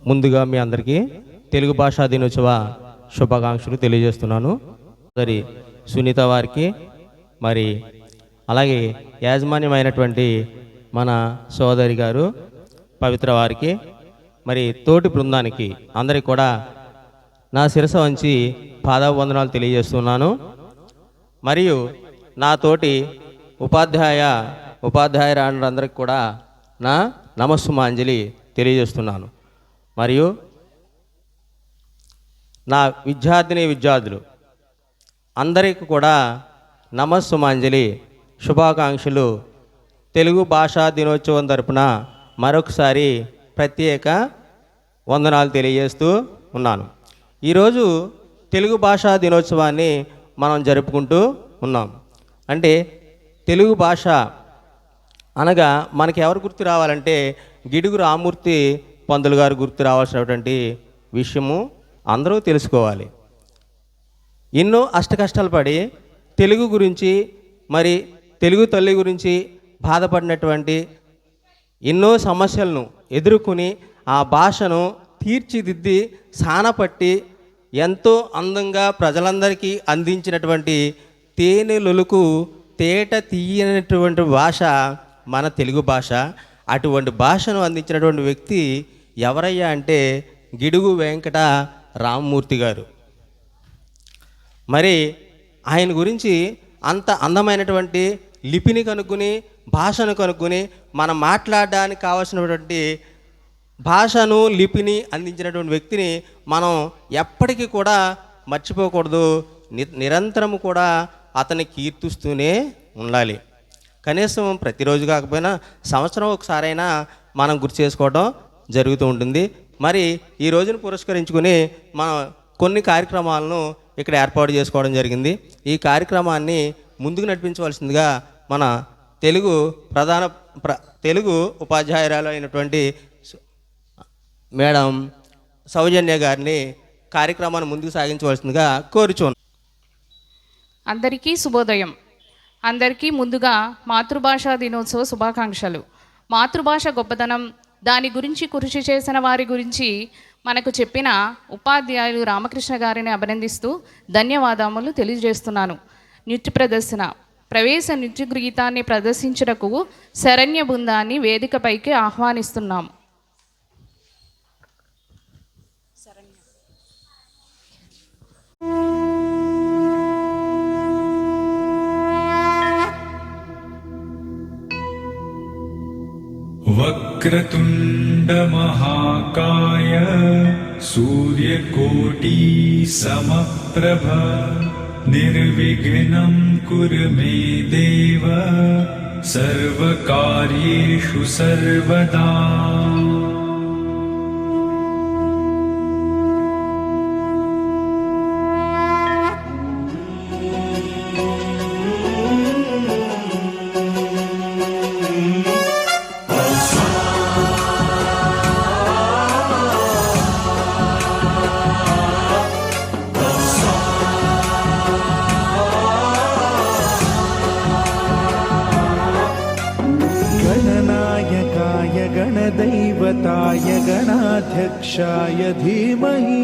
ముందుగా మీ అందరికీ తెలుగు భాషా దినోత్సవ శుభాకాంక్షలు తెలియజేస్తున్నాను. మరి సునీత వారికి, మరి అలాగే యాజమాన్యమైనటువంటి మన సోదరి గారు పవిత్ర వారికి, మరి తోటి బృందానికి అందరికీ కూడా నా శిరస వంచి పాదాభివందనాలు తెలియజేస్తున్నాను. మరియు నా తోటి ఉపాధ్యాయులందరికీ కూడా నా నమస్సుమాంజలి తెలియజేస్తున్నాను. మరియు నా విద్యార్థులు అందరికీ కూడా నమస్సుమాంజలి శుభాకాంక్షలు తెలుగు భాషా దినోత్సవం తరపున మరొకసారి ప్రత్యేక వందనాలు తెలియజేస్తూ ఉన్నాను. ఈరోజు తెలుగు భాషా దినోత్సవాన్ని మనం జరుపుకుంటూ ఉన్నాం. అంటే తెలుగు భాష అనగా మనకి ఎవరు గుర్తు రావాలంటే గిడుగు రామూర్తి పంతులు గారు గుర్తు రావాల్సినటువంటి విషయము అందరూ తెలుసుకోవాలి. ఎన్నో అష్టకష్టాలు పడి తెలుగు గురించి, మరి తెలుగు తల్లి గురించి బాధపడినటువంటి ఎన్నో సమస్యలను ఎదుర్కొని ఆ భాషను తీర్చిదిద్ది సానపట్టి ఎంతో అందంగా ప్రజలందరికీ అందించినటువంటి తేనెలొలుకు తేట తీయనటువంటి భాష మన తెలుగు భాష. అటువంటి భాషను అందించినటువంటి వ్యక్తి ఎవరయ్యా అంటే గిడుగు వెంకట రామమూర్తి గారు. మరి ఆయన గురించి అంత అందమైనటువంటి లిపిని కనుక్కొని, భాషను కనుక్కొని, మనం మాట్లాడడానికి కావాల్సినటువంటి భాషను, లిపిని అందించినటువంటి వ్యక్తిని మనం ఎప్పటికీ కూడా మర్చిపోకూడదు. నిరంతరము కూడా అతన్ని కీర్తిస్తూనే ఉండాలి. కనీసం ప్రతిరోజు కాకపోయినా సంవత్సరం ఒకసారైనా మనం గుర్తు చేసుకోవడం జరుగుతూ ఉంటుంది. మరి ఈ రోజును పురస్కరించుకుని మనం కొన్ని కార్యక్రమాలను ఇక్కడ ఏర్పాటు చేసుకోవడం జరిగింది. ఈ కార్యక్రమాన్ని ముందుకు నడిపించవలసిందిగా మన తెలుగు ఉపాధ్యాయురాలు అయినటువంటి మేడం సౌజన్య గారిని కార్యక్రమాన్ని ముందుకు సాగించవలసిందిగా కోరుచున్నాను. అందరికీ శుభోదయం. అందరికీ ముందుగా మాతృభాషా దినోత్సవ శుభాకాంక్షలు. మాతృభాష గొప్పతనం, దాని గురించి కృషి చేసిన వారి గురించి మనకు చెప్పిన ఉపాధ్యాయులు రామకృష్ణ గారిని అభినందిస్తూ ధన్యవాదములు తెలియజేస్తున్నాను. నృత్య ప్రదర్శన ప్రవేశ నృత్య గీతాన్ని ప్రదర్శించుటకు శరణ్య బృందాన్ని వేదికపైకి ఆహ్వానిస్తున్నాం. वक्रतुण्ड महाकाय सूर्यकोटि समप्रभ निर्विघ्नं कुरु मे देव सर्वकार्येषु सर्वदा. गणदैवताय गणाध्यक्षाय धीमहि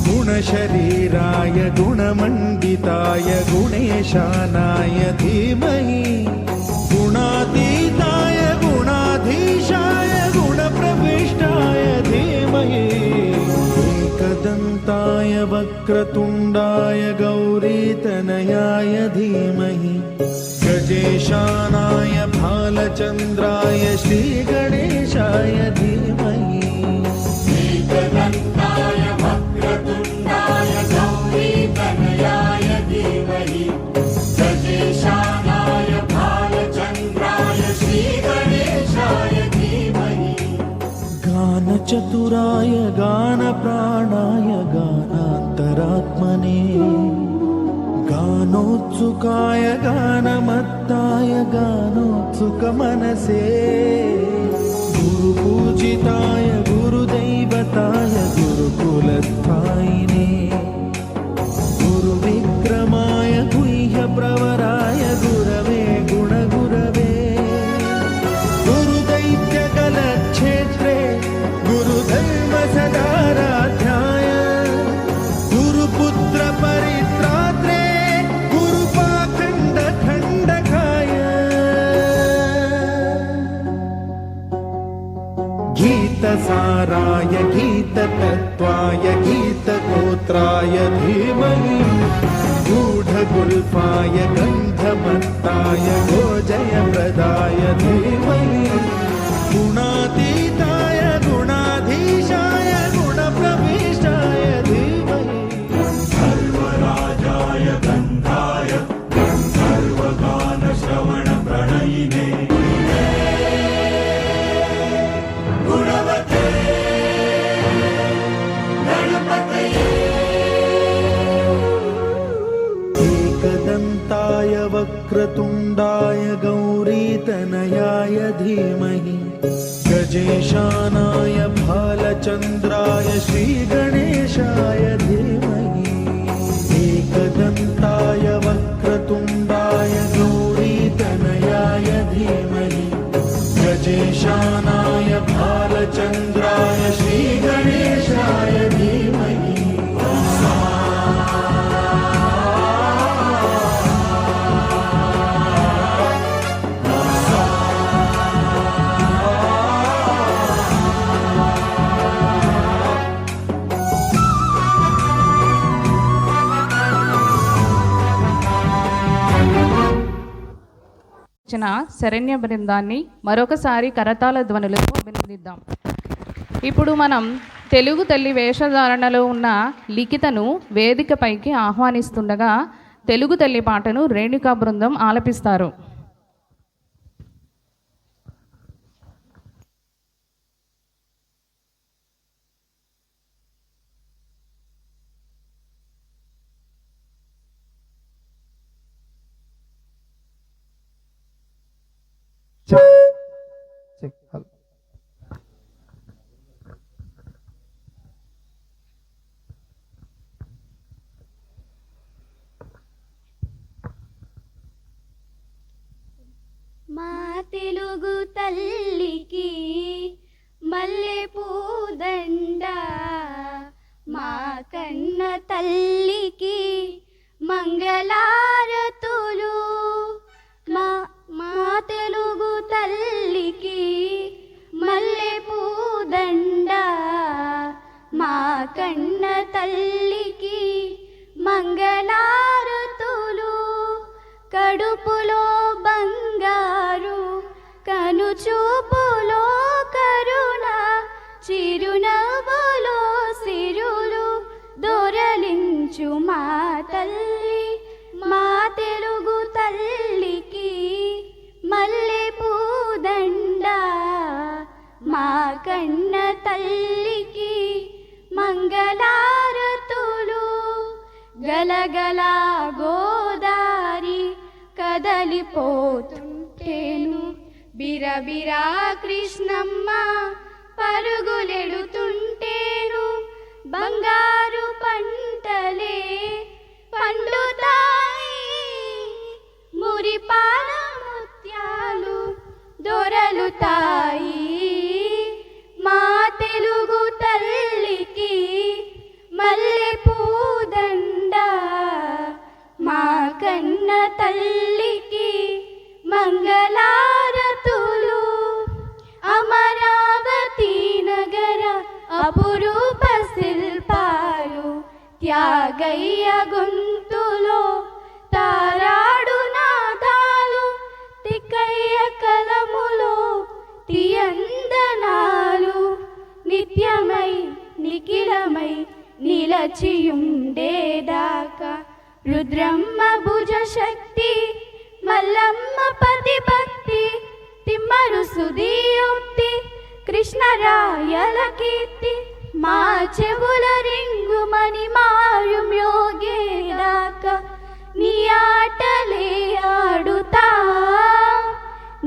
गुणशरीराय गुणमण्डिताय गुणेशानाय धीमहि गुणातीताय गुणाधीशाय गुणप्रविष्टाय धीमहि एकदन्ताय वक्रतुण्डाय गौरीतनयाय धीमहि गजेशानाय भालचन्द्राय श्रीगणेशाय धीमहि एकदन्ताय वक्रतुण्डाय गौरीतनयाय धीमहि गजेशानाय भालचन्द्राय श्रीगणेशाय धीमहि गानचतुराय गानप्राणाय गानान्तरात्मने गानोत्सुकाय गानमत्ताय गानोत्सुकमनसे गुरुपूजिताय गुरुदैवताय गुरुकुलस्थायिने गुरुविक्रमाय गुह्यप्रवराय गुरवे गुणगुरवे गुरुदैत्यकलक्षेत्रे गुरुधर्मस गीतसाराय गीततत्त्वाय गीतगोत्राय धीमहि गूढगुल्फाय गन्धमत्ताय गोजयप्रदाय धीमहि गुणातीताय गुणाधीशाय गुणप्रविष्टाय धीमहि सर्वराजाय गन्धाय सर्वगानश्रवणप्रणयिने गुणवते गणपतये एकदन्ताय वक्रतुण्डाय गौरीतनयाय धीमहि गजेशानाय भालचन्द्राय श्रीगणेशाय धीमहि एकदन्ताय वक्रतुण्डाय गौरीतनयाय धीमहि गजेशानाय भालचन्द्राय श्रीगणेशाय धीमहि ఇచ్చిన శరణ్య బృందాన్ని మరొకసారి కరతాళ ధ్వనులతో అభినందిద్దాం. ఇప్పుడు మనం తెలుగు తల్లి వేషధారణలో ఉన్న లిఖితను వేదికపైకి ఆహ్వానిస్తుండగా తెలుగు తల్లి పాటను రేణుకా బృందం ఆలపిస్తారు. మా తెలుగు తల్లికి మల్లె పూదండ, మా కన్న తల్లికి మంగళారతులు. మా తెలుగు తల్లికి మల్లె పూదండ, మా కన్న తల్లికి మంగళారతులు. కడుపులో బంగారు, కనుచూపులో కరుణ, చిరునవ్వులో సిరులు దొరలించు మా తల్లి. మా తెలుగు తల్లికి మల్లె పూదండ, మా కన్న తల్లికి మంగళారతులు. గలగల గోదారి కదలిపోతుంటేను, బిరబిరా కృష్ణమ్మ పరుగులెడుతుంటేను. బంగారు పంటలే పండుతాయి, మురిపాల ముత్యాలు దొరలుతాయి. మా తెలుగు తల్లికి మల్లె పూదండ, మా కన్న తల్లికి మంగళారతులు. అమరావతి నగర అపురూప శిల్పాలు, త్యాగయ్య గొంతులో తారాడు నాదాలు, తిక్కయ్య కలములో తియందనాలు. నిత్యమై నిఖిలమై నిలచియుండేదాకా రుద్రమ్మ భుజ శక్తి, మల్లమ్మ పతి భక్తి, తిమ్మరు సుదీయోక్తి, కృష్ణరాయల కీర్తి. మా చెవుల రింగుమని మారు మ్యోగేదాకా నీ ఆటలే ఆడుతా,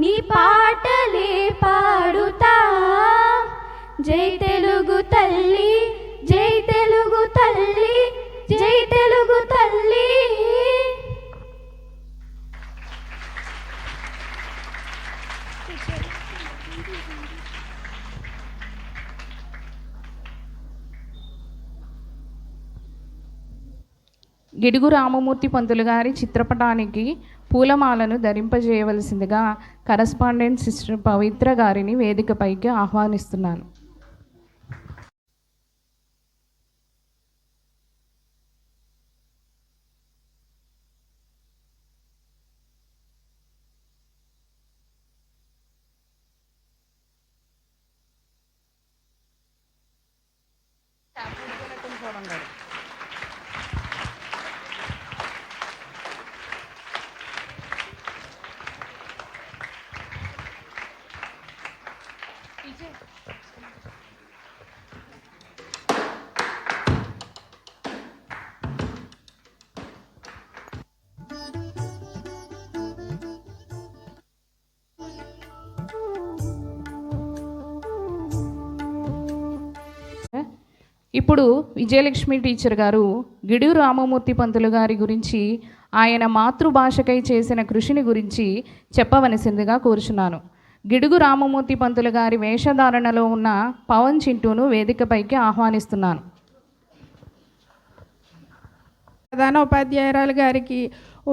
నీ పాటలే పాడుతా. జై తెలుగు తల్లి, జై తెలుగు తల్లి, జై తెలుగు తల్లి. గిడుగు రామమూర్తి పంతులు గారి చిత్రపటానికి పూలమాలను ధరింపజేయవలసిందిగా కరస్పాండెంట్ సిస్టర్ పవిత్ర గారిని వేదికపైకి ఆహ్వానిస్తున్నాను. ఇప్పుడు విజయలక్ష్మి టీచర్ గారు గిడుగు రామమూర్తి పంతులు గారి గురించి, ఆయన మాతృభాషకై చేసిన కృషిని గురించి చెప్పవలసిందిగా కోరుచున్నాను. గిడుగు రామమూర్తి పంతులు గారి వేషధారణలో ఉన్న పవన్ చింటూను వేదికపైకి ఆహ్వానిస్తున్నాను. ప్రధాన ఉపాధ్యాయురాలు గారికి,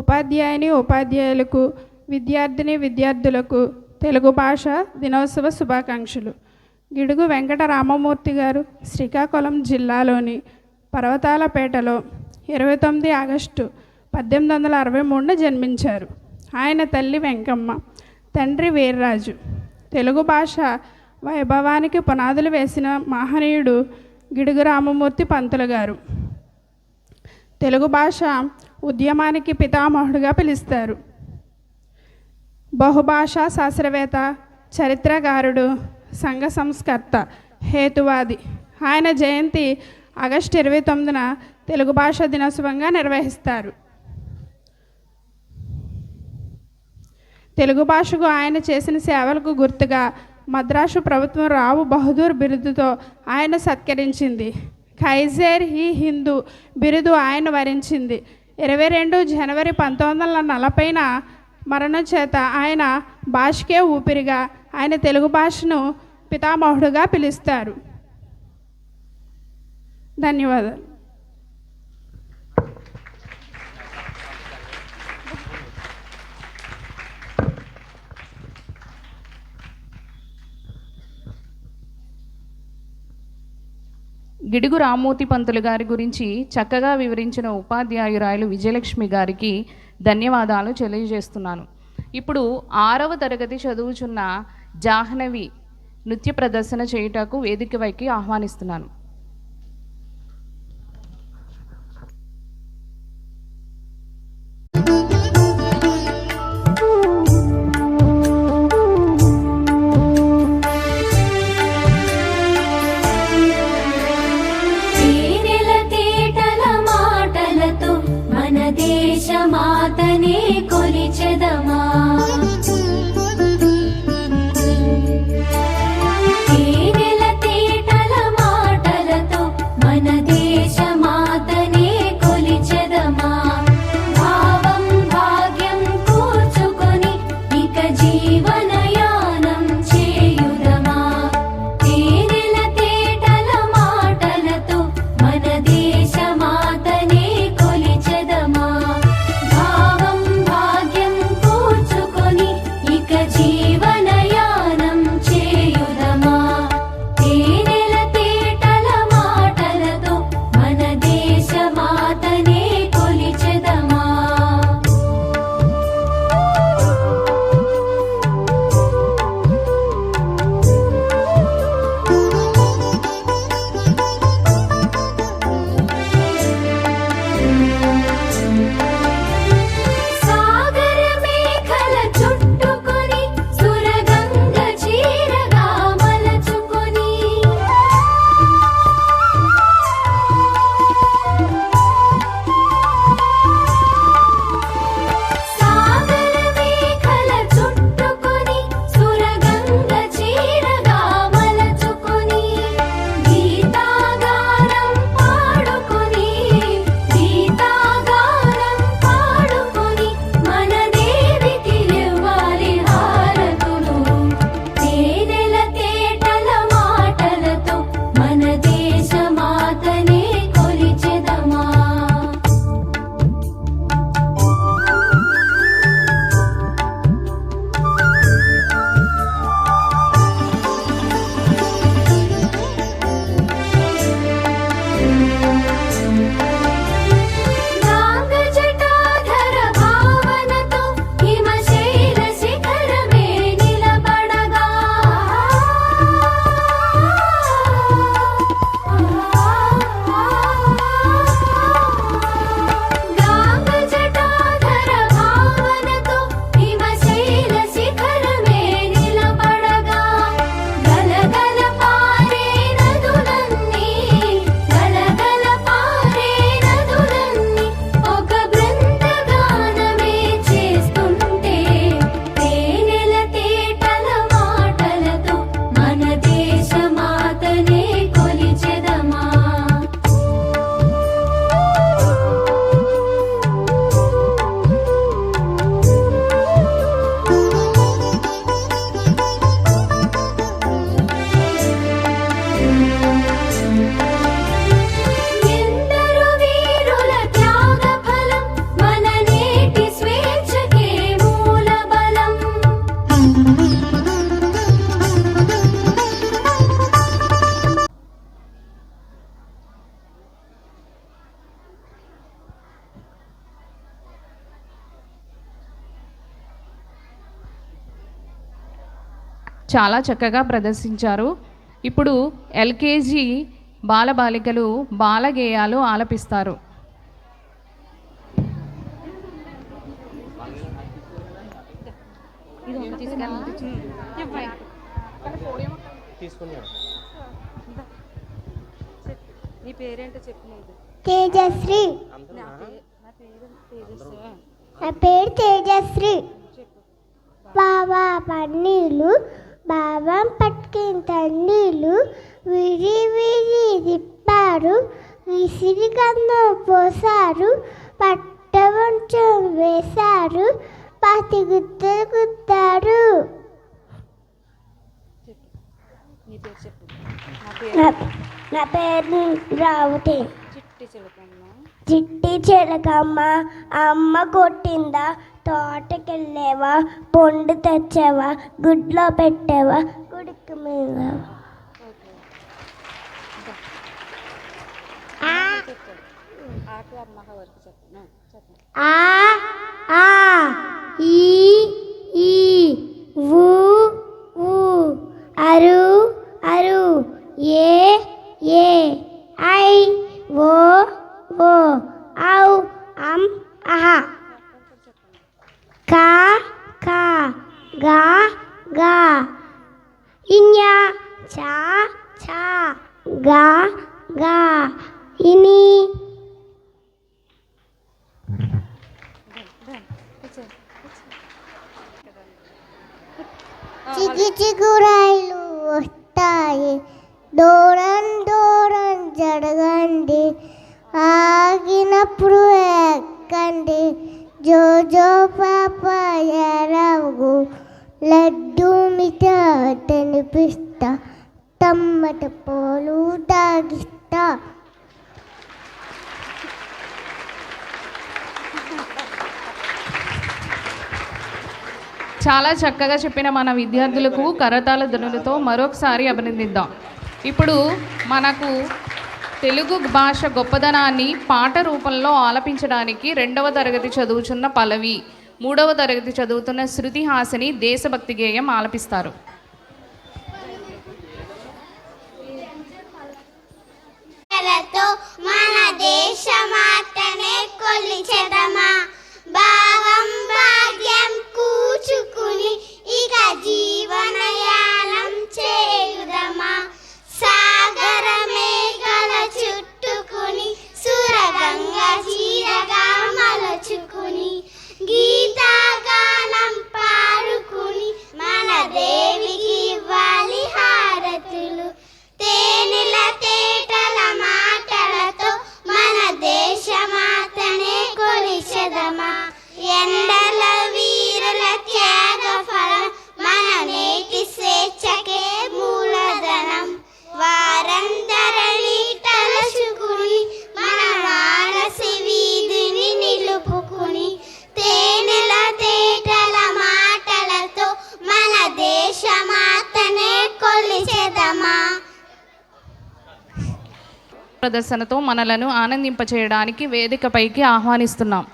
ఉపాధ్యాయులకు, విద్యార్థులకు తెలుగు భాష దినోత్సవ శుభాకాంక్షలు. గిడుగు వెంకట రామమూర్తి గారు శ్రీకాకుళం జిల్లాలోని పర్వతాలపేటలో 29 ఆగస్టు 1863 జన్మించారు. ఆయన తల్లి వెంకమ్మ, తండ్రి వీర్రాజు. తెలుగు భాష వైభవానికి పునాదులు వేసిన మహనీయుడు గిడుగు రామమూర్తి పంతులు గారు. తెలుగు భాష ఉద్యమానికి పితామహుడుగా పిలుస్తారు. బహుభాషా శాస్త్రవేత్త, చరిత్రకారుడు, సంఘ సంస్కర్త, హేతువాది. ఆయన జయంతి ఆగస్టు 29న తెలుగు భాష దినోత్సవంగా నిర్వహిస్తారు. తెలుగు భాషకు ఆయన చేసిన సేవలకు గుర్తుగా మద్రాసు ప్రభుత్వం రావు బహదూర్ బిరుదుతో ఆయన సత్కరించింది. ఖైజర్ ఈ హిందూ బిరుదు ఆయన వరించింది. 22 జనవరి 1940న మరణం చేత ఆయన భాషకే ఊపిరిగా ఆయన తెలుగు భాషను పితామహుడుగా పిలుస్తారు. ధన్యవాదాలు. గిడుగు రామమూర్తి పంతులు గారి గురించి చక్కగా వివరించిన ఉపాధ్యాయురాయలు విజయలక్ష్మి గారికి ధన్యవాదాలు తెలియజేస్తున్నాను. ఇప్పుడు 6వ తరగతి చదువుచున్న జాహ్నవి నృత్య ప్రదర్శన చేయుటకు వేదికపైకి ఆహ్వానిస్తున్నాను. మాతనే కొలిచెదమా, తేనెల తేటల మాటలతో మన దేశ మాతనే కొలిచెదమా. భావం భాగ్యం కూర్చుకొని ఇక జీవనయానం చేయుదమా. తేనెల తేటల మాటలతో మన దేశ మాతనే కొలిచెదమా. భావం భాగ్యం కూర్చుకొని చాలా చక్కగా ప్రదర్శించారు. ఇప్పుడు ఎల్కేజీ బాలబాలికలు బాలగేయాలు ఆలపిస్తారు. తేజశ్రీ. నా పేరు తేజశ్రీ. బాబా పన్నీళ్ళు బాబా పట్టుకుని తన్నీళ్ళు విరి విరి తిప్పారు, విసిరి కన్నం పోసారు, పట్టవంచం వేశారు, 10 గుత్తలు గుత్తారు. నా పేరు రావుతి. చిట్టి చిలకమ్మ అమ్మ కొట్టిందా, తోటకెళ్ళేవా, పొండు తెచ్చావా, గుడ్లో పెట్టావా, గుడికి మీద ఆ ఈ ఈ ఊ ఊ అరు అరు ఏ ఏ ఐ ఓ ఓ ఔ అం అహ కా కా గా గా ఇన్యా చా చా గా గా ఇని చికి చిగురాయిలు వస్తాయి, దూరం దూరం జరగండి, ఆగినప్పుడు ఎక్కండి, జోజో పాప ఎరవు, లడ్డు మిఠా తినిపిస్తా, టమ్మట పోలు తాగిస్తా. చాలా చక్కగా చెప్పిన మన విద్యార్థులకు కరతాళ ధ్వనులతో మరొకసారి అభినందిద్దాం. ఇప్పుడు మనకు తెలుగు భాష గొప్పదనాన్ని పాట రూపంలో ఆలపించడానికి 2వ తరగతి చదువుతున్న పల్లవి, 3వ తరగతి చదువుతున్న శృతి హాసిని దేశభక్తి గేయం ఆలపిస్తారు. మన దేశమాతనే కొలిచెదమా, భావం భాగ్యం కూచుకుని ఇక జీవనయానం చేయుదమా, సాగర మేఘల చుట్టుకుని సురగంగ చీరగా మలచుకుని, గీతాగానం పాడుకుని మన దేవికి ఇవ్వాలి హారతులు, తేనెల తేటల మాటలతో మన దేశమాతనే కొలిచెదమా, ఎండల వీరుల త్యాగ ఫలం మన నేటి స్వేచ్ఛకే మూలధనం, వారందరినీ తలచుకుని మన మానసి వీధిని నిలుపుకుని, తేనెల తేటల మాటలతో మన దేశమాతనే కొలిచెదమా. ప్రదర్శనతో మనలను ఆనందింపచేయడానికి వేదికపైకి ఆహ్వానిస్తున్నాం.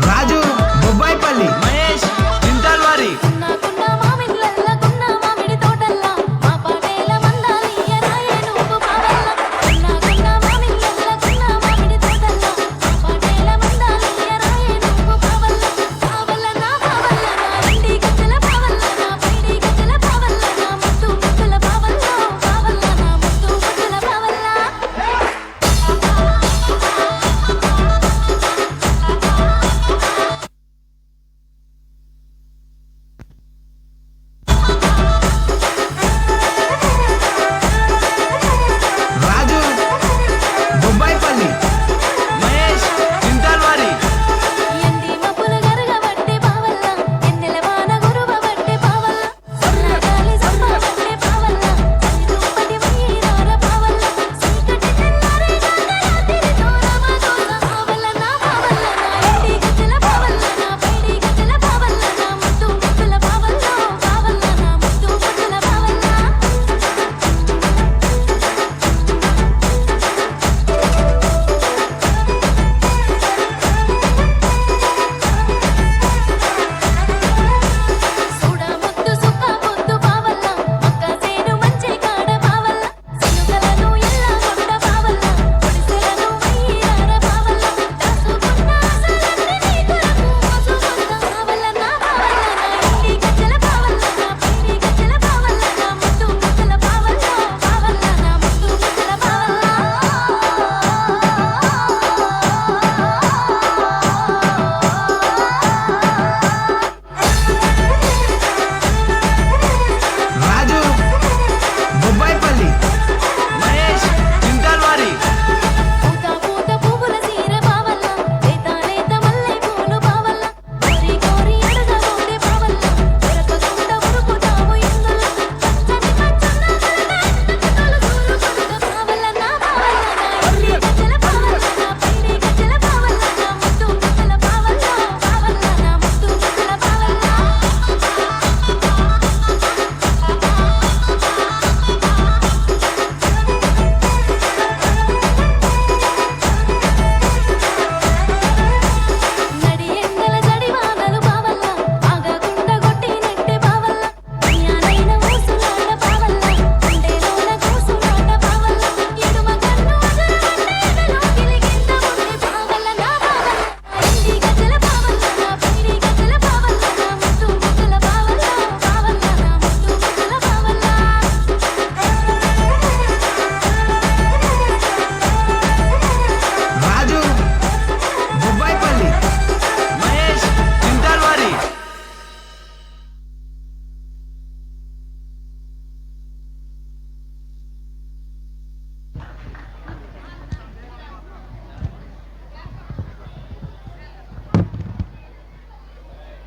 రాజు బొబ్బాయిపల్లి, మహేష్ చింతాల్వారి. గున్న మామిళ్ళల్ల గున్న మామిడి తోటల్లా మా పాటేల మందాలియ రాయే నువ్వు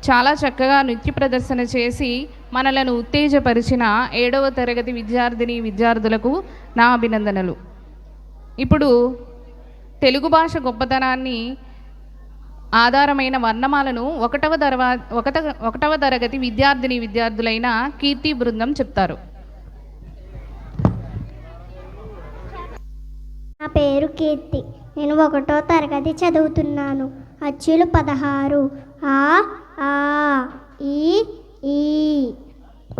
చాలా చక్కగా నృత్య ప్రదర్శన చేసి మనలను ఉత్తేజపరిచిన 7వ తరగతి విద్యార్థులకు నా అభినందనలు. ఇప్పుడు తెలుగు భాష గొప్పతనాన్ని ఆధారమైన వర్ణమాలను 1వ తరగతి విద్యార్థులైన కీర్తి బృందం చెప్తారు. నా పేరు కీర్తి. నేను 1వ తరగతి చదువుతున్నాను. అచ్చులు 16. ఆ ఆ ఈ ఈ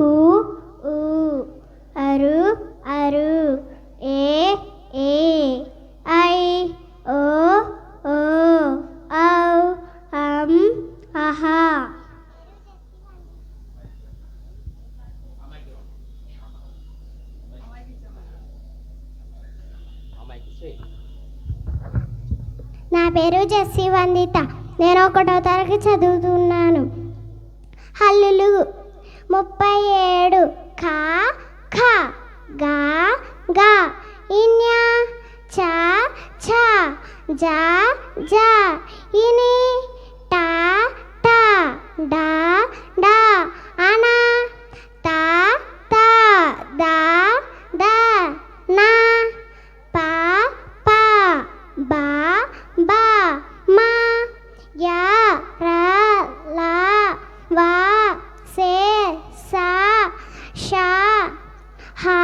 ఊ ఊ అరు అరు ఏ ఏ ఐ ఓ ఓ ఔ ఆహా. నా పేరు జెస్సీ వందిత. నేను 1వ తరగతి చదువుతున్నాను. హల్లులు 37. ఖా ఖా గా గా ఇన్యా చా ఛా జా జా ఇని టా టా డా డా అనా తా తా దా దా నా పా పా బా బా మా యా రా లా వా సే సా షా హా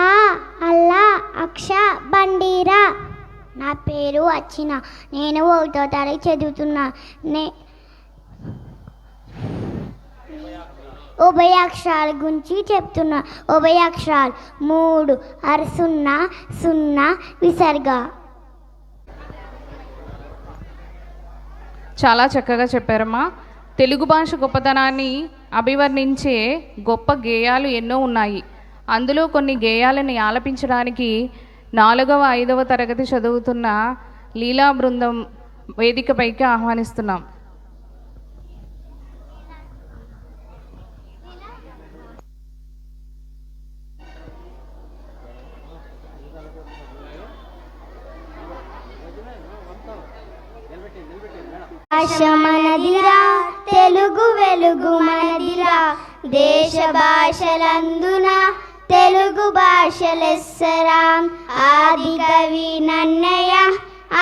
అల్లా అక్ష బండిరా. నా పేరు వచ్చిన. నేను 1వ తరగతి చదువుతున్నా. ఉభయాక్షరాల గురించి చెప్తున్నా. ఉభయాక్షరాలు 3 అరసున్నా సున్నా విసర్గ. చాలా చక్కగా చెప్పారమ్మా. తెలుగు భాష గొప్పతనాన్ని అభివర్ణించే గొప్ప గేయాలు ఎన్నో ఉన్నాయి. అందులో కొన్ని గేయాలని ఆలపించడానికి 4వ 5వ తరగతి చదువుతున్న లీలా బృందం వేదికపైకి ఆహ్వానిస్తున్నాం. భాష మనదిరా, తెలుగు వెలుగు మనదిరా, దేశ భాషలందున తెలుగు భాష లెస్సరా. ఆది కవి నన్నయ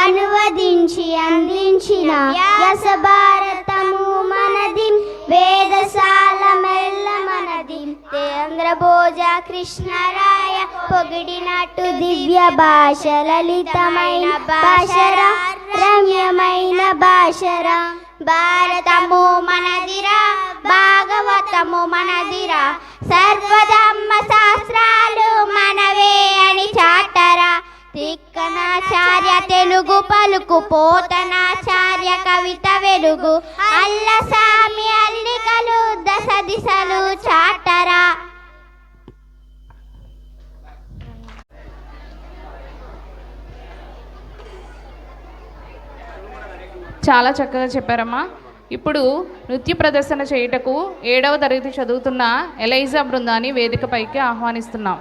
అనువదించి అందించిన వ్యాస భారతము మనది, వేదశాల మెల్ల మనది. చంద్రబోజ కృష్ణరాయ పొగిడినట్టు దివ్య భాష లలితమైన భాషరా, రమ్యమైన భాషరా. భారతము మనదిరా, భాగవతము మనదిరా, సర్వధర్మ శాస్త్రాలు మనవే అని చాటరా. తిక్కనాచార్య తెలుగు పలుకు, పోతనాచార్య కవిత వెలుగు, అల్లసామి అల్లికలు దశ దిశలు చాటరా. చాలా చక్కగా చెప్పారమ్మా. ఇప్పుడు నృత్య ప్రదర్శన చేయుటకు 7వ తరగతి చదువుతున్న ఎలైజా బృందాన్ని వేదికపైకి ఆహ్వానిస్తున్నాం.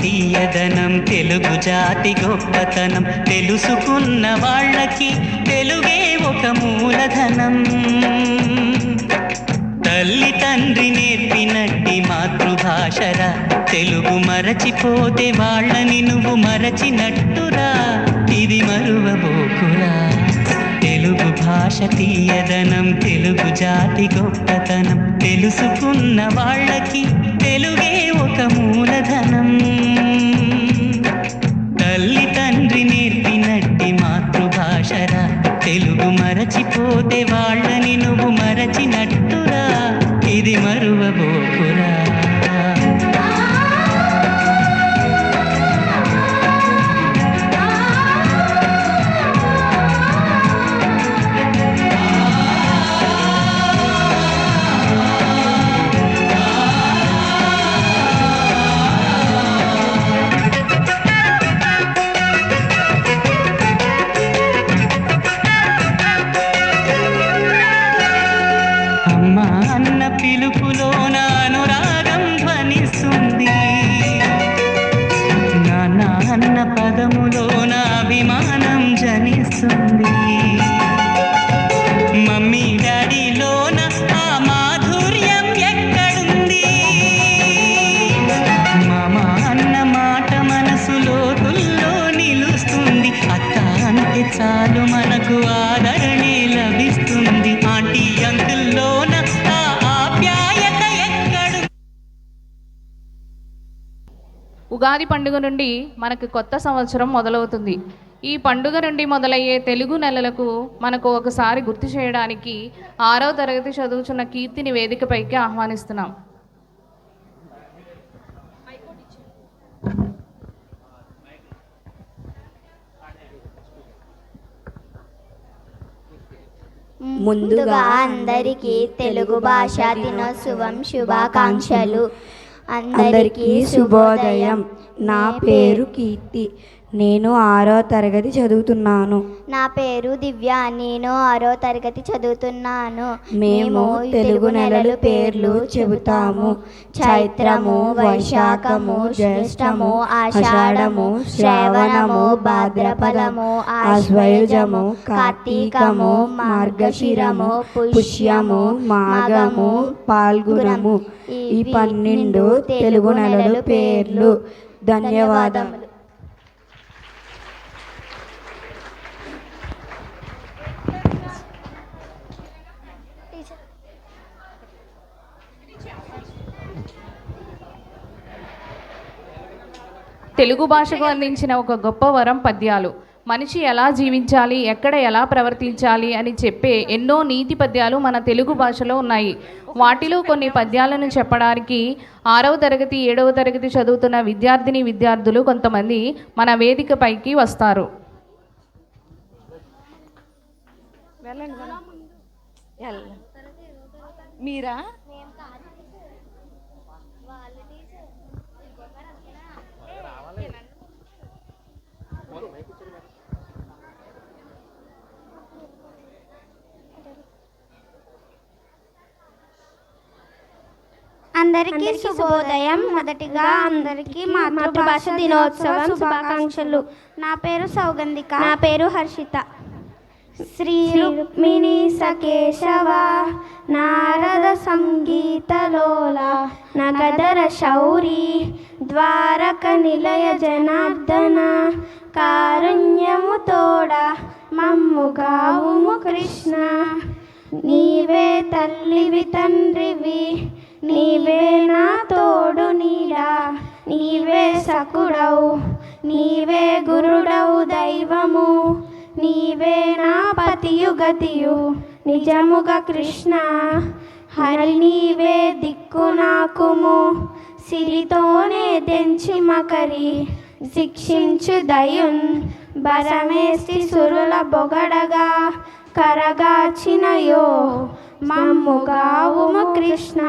తీయదనం తెలుగు జాతి గొప్పతనం, తెలుసుకున్న వాళ్ళకి తెలుగే ఒక మూలధనం. తల్లి తండ్రి నేర్పినట్టి మాతృభాషరా, తెలుగు మరచిపోతే వాళ్ళని నువ్వు మరచినట్టురా, ఇది మరువబోకురా. తెలుగు భాష తీయదనం తెలుగు జాతి గొప్పతనం, తెలుసుకున్న వాళ్ళకి తెలుగే ఒక మూలధనం. తల్లి తండ్రి నేర్పినట్టి మాతృభాషరా, తెలుగు మరచిపోతే వాళ్ళని నువ్వు మరచినట్టురా, ఇది మరువబోకురా. ఉగాది పండుగ నుండి మనకు కొత్త సంవత్సరం మొదలవుతుంది. ఈ పండుగ నుండి మొదలయ్యే తెలుగు నెలలకు మనకు ఒకసారి గుర్తు చేయడానికి 6వ తరగతి చదువుతున్న కీర్తిని వేదికపైకి ఆహ్వానిస్తున్నాం. ముందుగా అందరికీ తెలుగు భాషా దినోత్సవం శుభాకాంక్షలు. అందరికీ శుభోదయం. నా పేరు కీర్తి. నేను 6వ తరగతి చదువుతున్నాను. నా పేరు దివ్య. నేను 6వ తరగతి చదువుతున్నాను. మేము తెలుగు నెలల పేర్లు చెబుతాము. చైత్రము, వైశాఖము, జ్యేష్ఠము, ఆషాఢము, శ్రావణము, భాద్రపదము, ఆశ్వయుజము, కార్తీకము, మార్గశిరము, పుష్యము, మాఘము, పాల్గుణము. ఈ 12 తెలుగు నెలల పేర్లు. ధన్యవాదములు. తెలుగు భాషకు అందించిన ఒక గొప్ప వరం పద్యాలు. మనిషి ఎలా జీవించాలి, ఎక్కడ ఎలా ప్రవర్తించాలి అని చెప్పే ఎన్నో నీతి పద్యాలు మన తెలుగు భాషలో ఉన్నాయి. వాటిలో కొన్ని పద్యాలను చెప్పడానికి 6వ తరగతి 7వ తరగతి చదువుతున్న విద్యార్థులు కొంతమంది మన వేదికపైకి వస్తారు. మీరా? అందరికీ శుభోదయం. మొదటిగా అందరికీ మాతృభాష దినోత్సవ శుభాకాంక్షలు. నా పేరు సౌగంధిక. నా పేరు హర్షిత. శ్రీ రుక్మిణి సకేశవ నారద సంగీతలోల నగదర శౌరి ద్వారక నిలయ జనార్దన కారుణ్యము తోడ మమ్ముగావుము కృష్ణ. నీవే తల్లివి తండ్రివి, నీవే నా తోడు నీడా, నీవే సకుడవు, నీవే గురుడవు దైవము, నీవే నా పతియు గతియు నిజముగా కృష్ణ. హరి నీవే దిక్కు నాకుము, సిరితోనే తెంచి మకరి శిక్షించు దయున్ బరమేసి సురుల బొగడగా కరగాచినయో మమ్ముగావుము కృష్ణ.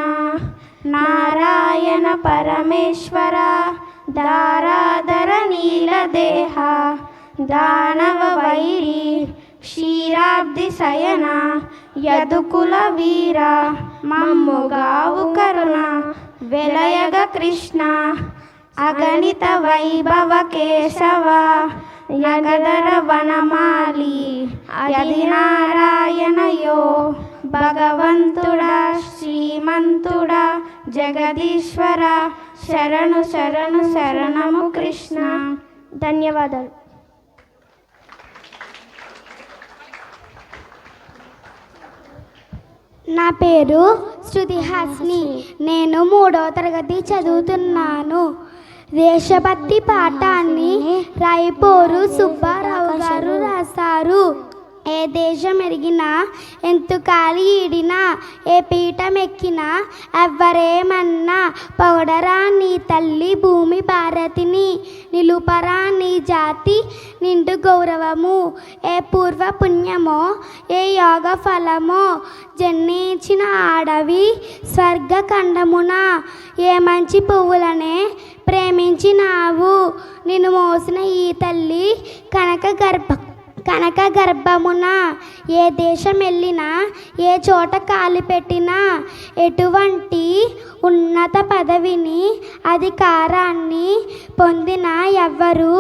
నారాయణ పరమేశ్వర దారాధర నీలదేహ దానవ వైరి క్షీరాబ్ది శయన యదుకుల వీర మమ్ముగావు కరుణ వెలయగ కృష్ణ. అగణిత వైభవ కేశవ యగదర వనమాలి అది నారాయణయో భగవంతుడా శ్రీమంతుడా జగదీశ్వర శరణు శరణు శరణము కృష్ణ. ధన్యవాదాలు. నా పేరు శృతిహాసిని. నేను 3వ తరగతి చదువుతున్నాను. దేశభక్తి పాఠాన్ని రాయపోరు సుబ్బారావు గారు రాశారు. ఏ దేశం ఎరిగినా ఎంతు కాలి ఈడినా ఏ పీఠం ఎక్కినా ఎవ్వరేమన్నా పొగడరా నీ తల్లి భూమి భారతిని, నిలుపరా నీ జాతి నిండు గౌరవము. ఏ పూర్వ పుణ్యమో ఏ యోగ ఫలమో జన్మించిన ఆడవి స్వర్గఖండమున ఏ మంచి పువ్వులనే ప్రేమించినావు. నిన్ను మోసిన ఈ తల్లి కనక గర్భమున ఏ దేశం వెళ్ళినా ఏ చోట కాలు పెట్టినా ఎటువంటి ఉన్నత పదవిని అధికారాన్ని పొందిన ఎవ్వరు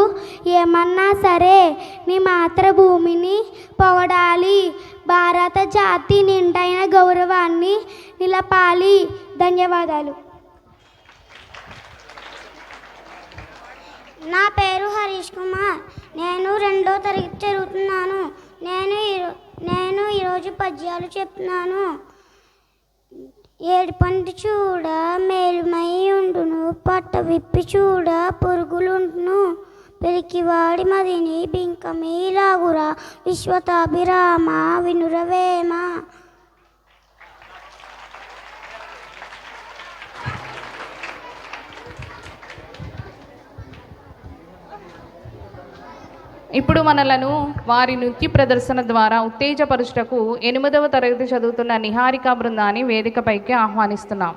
ఏమన్నా సరే నీ మాతృభూమిని పొగడాలి. భారత జాతి నిండైన గౌరవాన్ని నిలపాలి. ధన్యవాదాలు. నా పేరు హరీష్ కుమార్. నేను 2వ తరగతి చదువుతున్నాను. నేను ఈరోజు పద్యాలు చెప్తున్నాను. ఏడుపంటి చూడ మేలుమై ఉండును బట్ట విప్పి చూడ పురుగులుంటును పెరికివాడి మదిని బింకమీలాగురా విశ్వతాభిరామ వినురవేమ. ఇప్పుడు మనలను వారి నృత్య ప్రదర్శన ద్వారా ఉత్తేజపరుచుటకు 8వ తరగతి చదువుతున్న నిహారిక బృందాన్ని వేదికపైకి ఆహ్వానిస్తున్నాం.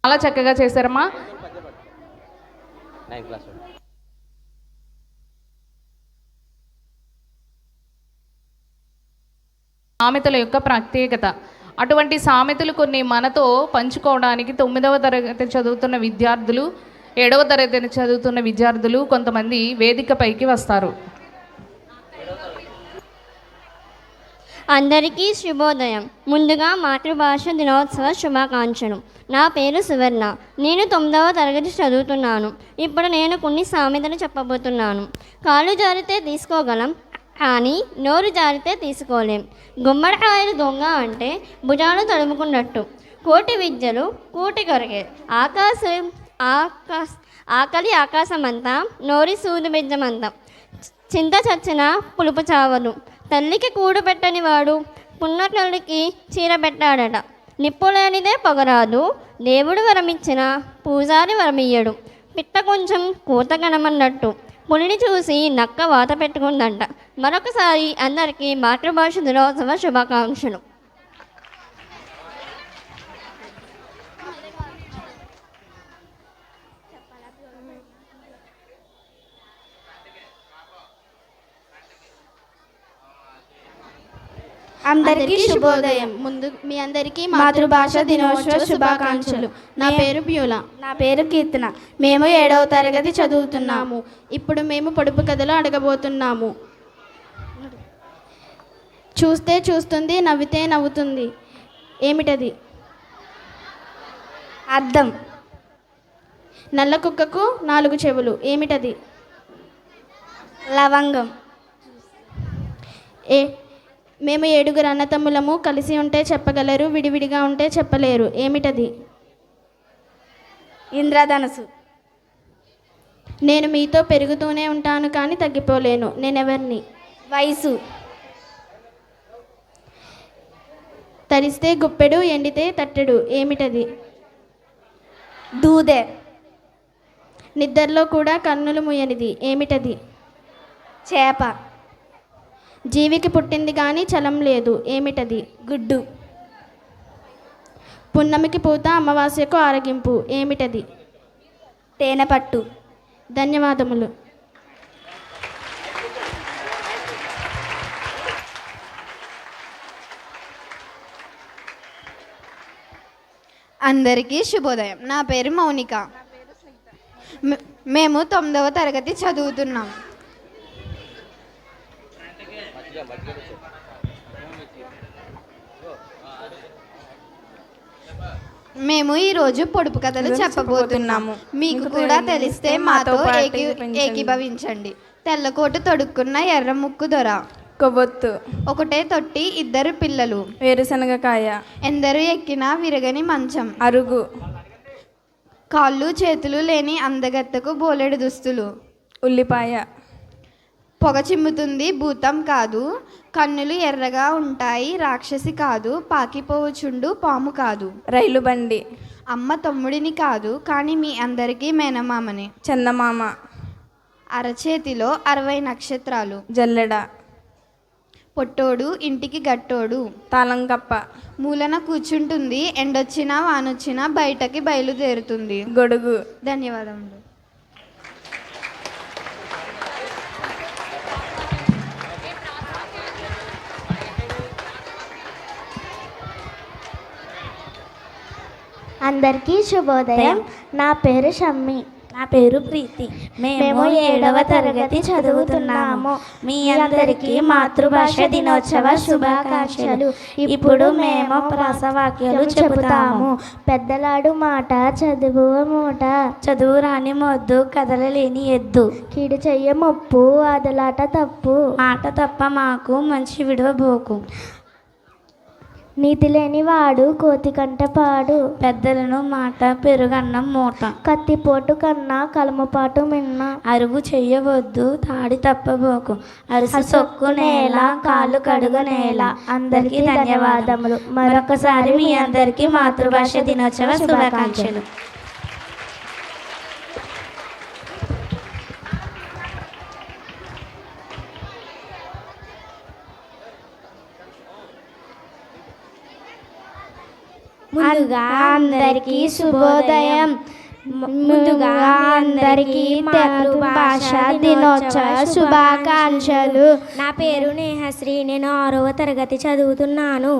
చాలా చక్కగా చేశారమ్మా. సామెతల యొక్క ప్రత్యేకత, అటువంటి సామెతలు కొన్ని మనతో పంచుకోవడానికి 9వ తరగతి చదువుతున్న విద్యార్థులు, 7వ తరగతి చదువుతున్న విద్యార్థులు కొంతమంది వేదికపైకి వస్తారు. అందరికీ శుభోదయం. ముందుగా మాతృభాష దినోత్సవ శుభాకాంక్షలు. నా పేరు సువర్ణ. నేను 9వ తరగతి చదువుతున్నాను. ఇప్పుడు నేను కొన్ని సామెతలు చెప్పబోతున్నాను. కాళ్ళు జారితే తీసుకోగలం, కానీ నోరు జారితే తీసుకోలేం. గుమ్మడికాయలు దొంగ అంటే భుజాలు తడుముకున్నట్టు. కోటి విద్యలు కూటి కొరకే. ఆకలి ఆకాశమంతా, నోరి సూది బిజ్జమంతా. చింత చచ్చిన పులుపు చావదు. తల్లికి కూడు పెట్టని వాడు పున్న తల్లికి చీర పెట్టాడట. నిప్పులేనిదే పొగరాదు, దేవుడు వరమిచ్చిన పూజారి వరమియ్యడు. పిట్ట కొంచెం కూత గణమన్నట్టు, పులిని చూసి నక్క వాత పెట్టుకుందంట. మరొకసారి అందరికీ మాతృభాష దినోత్సవ శుభాకాంక్షలు. అందరికీ శుభోదయం. ముందు మీ అందరికీ మాతృభాష దినోత్సవ శుభాకాంక్షలు. నా పేరు బ్యూలా. నా పేరు కీర్తన. మేము 7వ తరగతి చదువుతున్నాము. ఇప్పుడు మేము పొడుపు కథలు అడగబోతున్నాము. చూస్తే చూస్తుంది, నవ్వితే నవ్వుతుంది. ఏమిటది? అద్దం. నల్ల కుక్కకు 4 చెవులు. ఏమిటది? లవంగం. మేము 7 అన్నతమ్ములము. కలిసి ఉంటే చెప్పగలరు, విడివిడిగా ఉంటే చెప్పలేరు. ఏమిటది? ఇంద్రధనస్సు. నేను మీతో పెరుగుతూనే ఉంటాను కానీ తగ్గిపోలేను. నేనెవరిని? వయసు. తడిస్తే గుప్పెడు, ఎండితే తట్టెడు. ఏమిటది? దూదే. నిద్రలో కూడా కన్నులు మూయనిది. ఏమిటది? చేప. జీవికి పుట్టింది కానీ చలం లేదు. ఏమిటది? గుడ్డు. పున్నమికి పూత, అమావాస్యకు ఆరగింపు. ఏమిటది? తేనెపట్టు. ధన్యవాదములు. అందరికీ శుభోదయం. నా పేరు మౌనిక. మేము 9వ తరగతి చదువుతున్నాం. మేము ఈరోజు పొడుపు కథలు చెప్పబోతున్నాము. మీకు కూడా తెలిస్తే మాతో ఏకీభవించండి. తెల్లకోటు తొడుక్కున్న ఎర్ర ముక్కు దొర. కొవ్వొత్తు. ఒకటే తొట్టి, 2 పిల్లలు. వేరుశనగకాయ. ఎందరు ఎక్కినా విరగని మంచం. అరుగు. కాళ్ళు చేతులు లేని అందగత్తకు బోలెడు దుస్తులు. ఉల్లిపాయ. పొగ చిమ్ముతుంది, భూతం కాదు. కన్నులు ఎర్రగా ఉంటాయి, రాక్షసి కాదు. పాకిపోవచుండు, పాము కాదు. రైలు బండి. అమ్మ తమ్ముడిని కాదు, కానీ మీ అందరికీ మేనమామని. చందమామ. అరచేతిలో 60 నక్షత్రాలు. జల్లెడ. పొట్టోడు, ఇంటికి గట్టోడు. తాళంకప్ప. మూలన కూర్చుంటుంది, ఎండొచ్చినా వానొచ్చినా బయటకి బయలుదేరుతుంది. గొడుగు. ధన్యవాదములు. అందరికీ శుభోదయం. నా పేరు షమ్మి. నా పేరు ప్రీతి. మేము 7వ తరగతి చదువుతున్నాము. మీ అందరికీ మాతృభాష దినోత్సవ శుభాకాంక్షలు. ఇప్పుడు మేము ప్రాసవాక్యాలు చెబుతాము. పెద్దలాడు మాట, చదువు మూట. చదువు రాని మొద్దు, కదలలేని ఎద్దు. కీడు చెయ్య మొప్పు, ఆదలాట తప్పు. మాట తప్ప మాకు మంచి విడవబోకు. నీతి లేని వాడు కోతి కంట పాడు. పెద్దలను మాట, పెరుగన్నం మూట. కత్తిపోటు కన్నా కలమపాటు మిన్న. అరువు చెయ్యవద్దు, తాడి తప్పబోకు. అరుసు సొక్కు నేల, కాళ్ళు కడుగు నేల. అందరికీ ధన్యవాదములు. మరొకసారి మీ అందరికీ మాతృభాష దినోత్సవ శుభాకాంక్షలు. ముందుగా అందరికీ శుభోదయం. ముందుగా అందరికీ మాతృభాష దినోత్సవ శుభాకాంక్షలు. నా పేరు నేహశ్రీ. నేను 6వ తరగతి చదువుతున్నాను.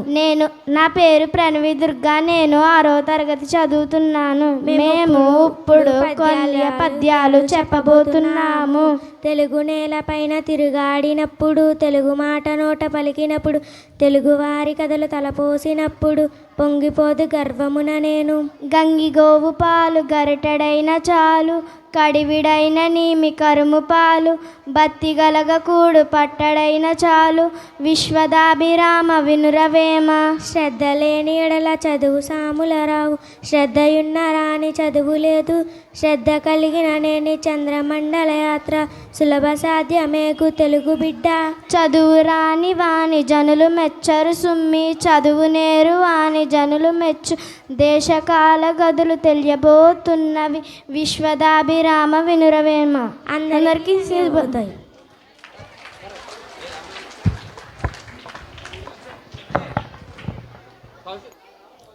నా పేరు ప్రణవి దుర్గా. నేను 6వ తరగతి చదువుతున్నాను. మేము ఇప్పుడు కొన్ని పద్యాలు చెప్పబోతున్నాము. తెలుగు నేలపైన తిరుగాడినప్పుడు, తెలుగు మాట నోట పలికినప్పుడు, తెలుగువారి కథలు తలపోసినప్పుడు పొంగిపోదు గర్వమున నేను. గంగిగోవు పాలు గరిటెడైన చాలు, కడివిడైన నీమి కరుము పాలు. బత్తిగలగ కూడు పట్టడైన చాలు, విశ్వదాభిరామ వినురవేమ. శ్రద్ధ లేని ఎడల చదువు సాముల రావు, శ్రద్ధయున్న రాని చదువు లేదు. శ్రద్ధ కలిగిన నేని చంద్రమండల యాత్ర, సులభ సాధ్యమేగు తెలుగు బిడ్డ. చదువు రాని వాని జనులు మెచ్చరు సుమ్మి, చదువు నేరు వాని జనులు మెచ్చు. దేశకాల గదులు తెలియబోతున్నవి, విశ్వదాభిరామ వినురవేమ. అందరికీ శుభోదయం.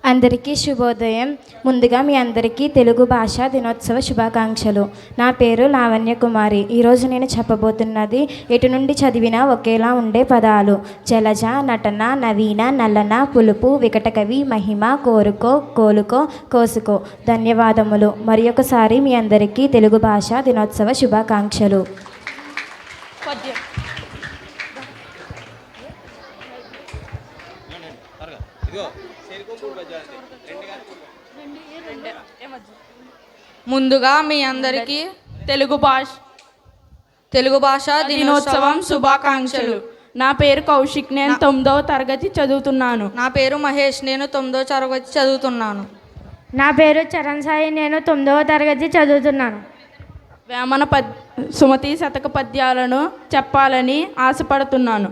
అందరికీ శుభోదయం. ముందుగా మీ అందరికీ తెలుగు భాషా దినోత్సవ శుభాకాంక్షలు. నా పేరు లావణ్య కుమారి. ఈరోజు నేను చెప్పబోతున్నది ఎటు నుండి చదివినా ఒకేలా ఉండే పదాలు. జలజ, నటన, నవీన, నల్లన, పులుపు, వికటకవి, మహిమ, కోరుకో, కోలుకో, కోసుకో. ధన్యవాదములు. మరి ఒకసారి మీ అందరికీ తెలుగు భాషా దినోత్సవ శుభాకాంక్షలు. ముందుగా మీ అందరికీ తెలుగు భాష దినోత్సవం శుభాకాంక్షలు. నా పేరు కౌశిక్. నేను 9వ తరగతి చదువుతున్నాను. నా పేరు మహేష్. నేను 9వ తరగతి చదువుతున్నాను. నా పేరు చరణ్ సాయి. నేను 9వ తరగతి చదువుతున్నాను. సుమతి శతక పద్యాలను చెప్పాలని ఆశపడుతున్నాను.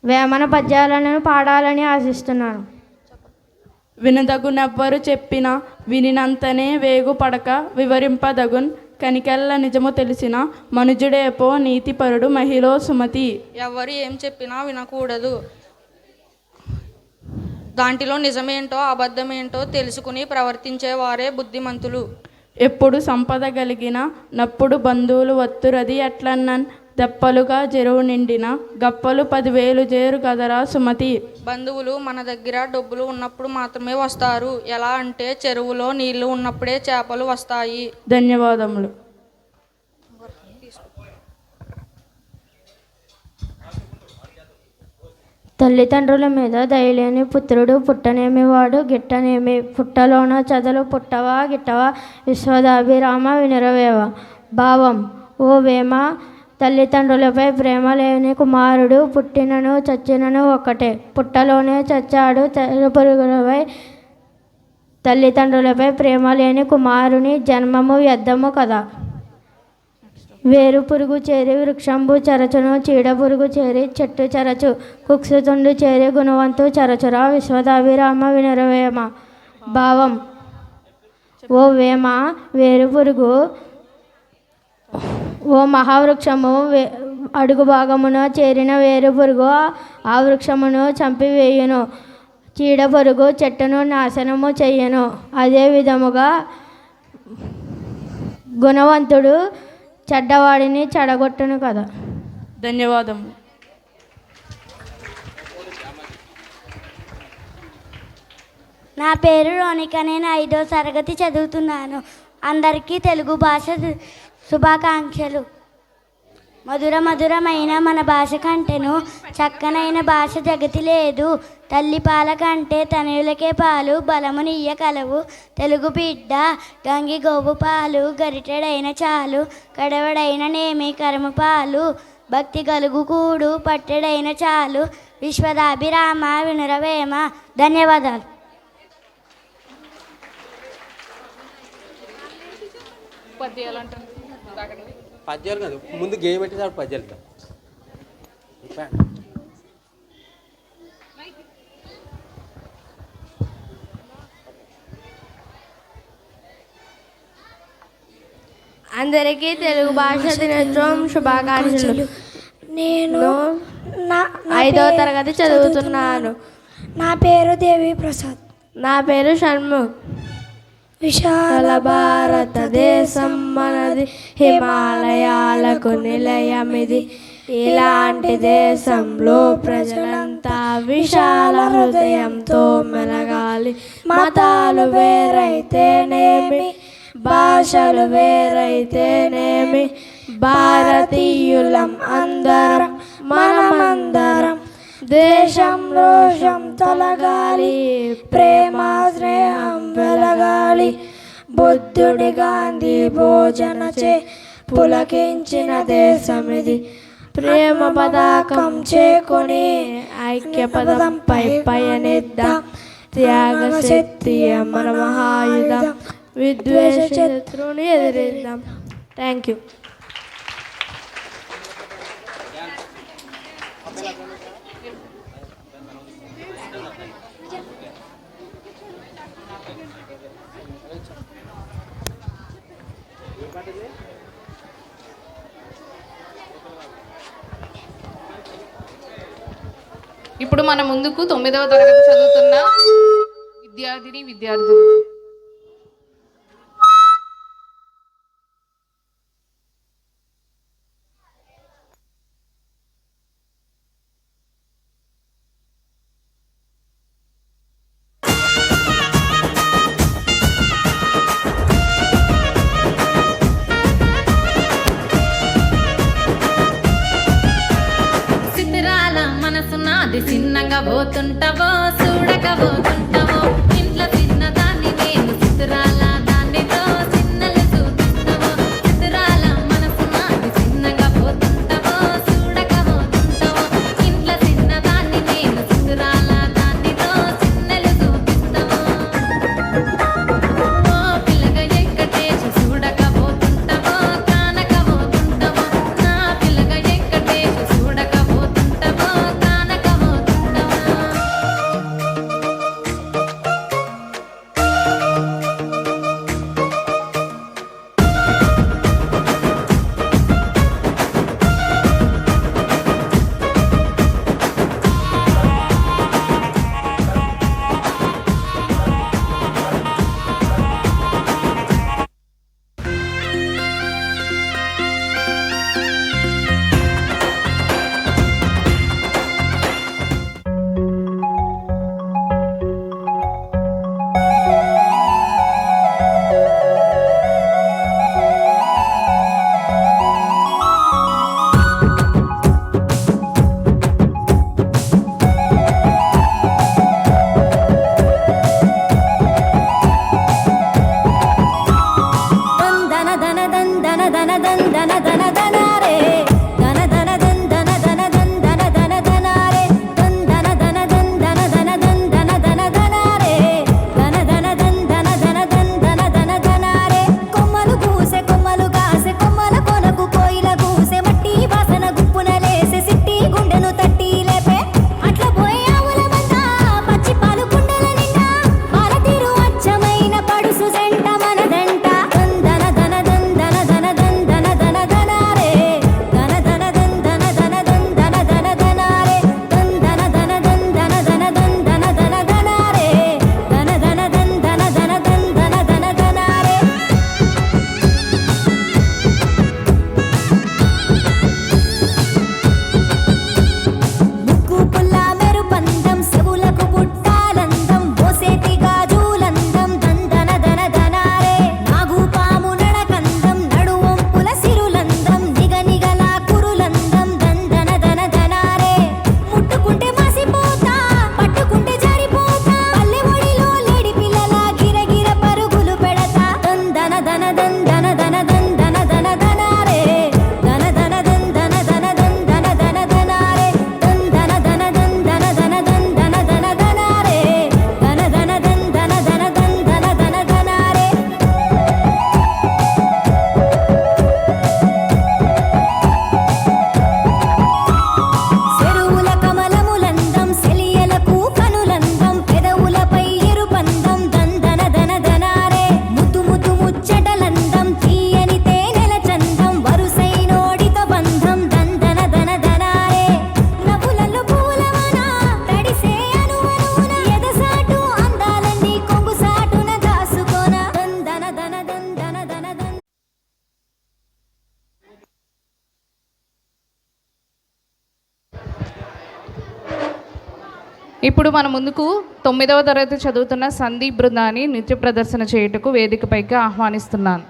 వేమన పద్యాలను పాడాలని ఆశిస్తున్నాను. వినదగునెవ్వరు చెప్పిన వినినంతనే వేగుపడక వివరింపదగున్ కనికెల్ల నిజము తెలిసిన మనుజుడేపో నీతిపరుడు మహిళ సుమతి. ఎవరు ఏం చెప్పినా వినకూడదు. దాంట్లో నిజమేంటో అబద్ధమేంటో తెలుసుకుని ప్రవర్తించేవారే బుద్ధిమంతులు. ఎప్పుడు సంపద కలిగిన నప్పుడు బంధువులు వత్తురది ఎట్లన్నన్ దప్పలుగా చెరువు నిండిన గప్పలు 10,000 చేరు కదరా సుమతి. బంధువులు మన దగ్గర డబ్బులు ఉన్నప్పుడు మాత్రమే వస్తారు. ఎలా అంటే చెరువులో నీళ్లు ఉన్నప్పుడే చేపలు వస్తాయి. ధన్యవాదములు. తల్లిదండ్రుల మీద దయలేని పుత్రుడు పుట్టనేమి వాడు గిట్టనేమి. పుట్టలోన చదలు పుట్టవా గిట్టవా విశ్వదాభిరామ వినురవేమ. భావం: ఓ వేమ, తల్లిదండ్రులపై ప్రేమ లేని కుమారుడు పుట్టినను చచ్చినను ఒక్కటే. పుట్టలోనే చచ్చాడు పురుగులపై. తల్లిదండ్రులపై ప్రేమ లేని కుమారుని జన్మము వ్యర్థము కదా. వేరు పురుగు చేరి వృక్షంబు చరచును, చీడ పురుగు చేరి చెట్టు చరచు, కుక్సుతుండు చేరి గుణవంతు చరచురా విశ్వదాభిరామ వినురవేమ. భావం: ఓ వేమ, వేరు పురుగు ఓ మహావృక్షము అడుగు భాగమున చేరిన వేరు పురుగు ఆ వృక్షమును చంపివేయును, చీడ పురుగు చెట్టును నాశనము చెయ్యను. అదే విధముగా గుణవంతుడు చెడ్డవాడిని చెడగొట్టును కదా. ధన్యవాదము. నా పేరు రోనిక. నేను 5వ తరగతి చదువుతున్నాను. అందరికీ తెలుగు భాష శుభాకాంక్షలు. మధురమైన మన భాష కంటేను చక్కనైన భాష జగతి లేదు. తల్లి పాల కంటే తనయులకే పాలు బలమునియ్య కలవు. తెలుగు బిడ్డ గంగి గోవు పాలు గరిటెడైన చాలు. కడవడైన నేమి కరము పాలు భక్తి గలుగు కూడు పట్టెడైన చాలు. విశ్వదాభిరామ వినురవేమ. ధన్యవాదాలు. పద్యాలు కాదు, ముందు గేమ్ పెట్టి పద్యాలు. అందరికీ తెలుగు భాష దినోత్సవం శుభాకాంక్షలు. నేను 5వ తరగతి చదువుతున్నాను. నా పేరు దేవి ప్రసాద్. నా పేరు షణ్ముఖ్. విశాల భారతదేశం మనది, హిమాలయాలకు నిలయమిది. ఇలాంటి దేశంలో ప్రజలంతా విశాల హృదయంతో మెలగాలి. మతాలు వేరైతేనేమి, భాషలు వేరైతేనేమి, భారతీయులం అందరం మనమందరం. దేశం రోషం తొలగాలి, ప్రేమ స్నేహం వెలగాలి. బుద్ధుడి గాంధీ భోజనచే పులకించిన దేశమిది. ప్రేమ పతాకం చేకొని ఐక్య పదంపై పయనిద్దాం. త్యాగ శక్తి మన మహాయుధం, విద్వేష శత్రువుని ఎదిరిద్దాం. Thank you. ఇప్పుడు మన ముందుకు 9వ తరగతి చదువుతున్న విద్యార్థులు చిన్నగా పోతుంటావో చూడక పోతుంటావో ఇంట్లో చిన్నదాన్ని నేను చిత్రాల దానితో చిన్నలు చూపిస్తావో చిత్రాల మనసు నాది చిన్నగా పోతుంటావో చూడక పోతుంటావో ఇప్పుడు మన ముందుకు 9వ తరగతి చదువుతున్న సందీప్ బృందాన్ని నృత్య ప్రదర్శన చేయుటకు వేదికపైకి ఆహ్వానిస్తున్నాను.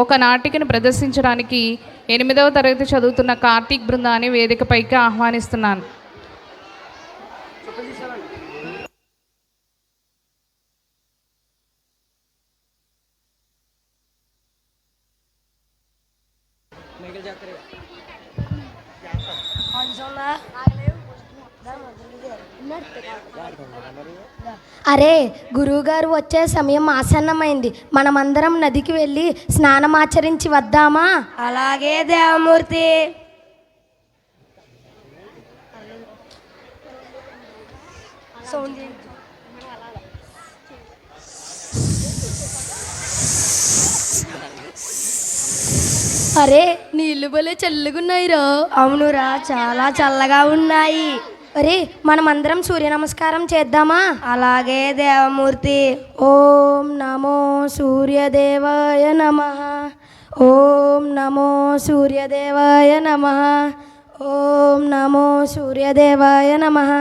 ఒక నాటికను ప్రదర్శించడానికి 8వ తరగతి చదువుతున్న కార్తీక్ బృందాన్ని వేదికపైకి ఆహ్వానిస్తున్నాను. అరే గురువుగారు వచ్చే సమయం ఆసన్నమైంది. మనమందరం నదికి వెళ్ళి స్నానమాచరించి వద్దామా? అలాగే దేవమూర్తి. అరే నీళ్ళు భలే చల్లగున్నాయిరా. అవునురా, చాలా చల్లగా ఉన్నాయి. అరే మనమందరం సూర్య నమస్కారం చేద్దామా? అలాగే దేవమూర్తి. ఓం నమో సూర్యదేవాయ నమః. ఓం నమో సూర్యదేవాయ నమః. ఓం నమో సూర్యదేవాయ నమః.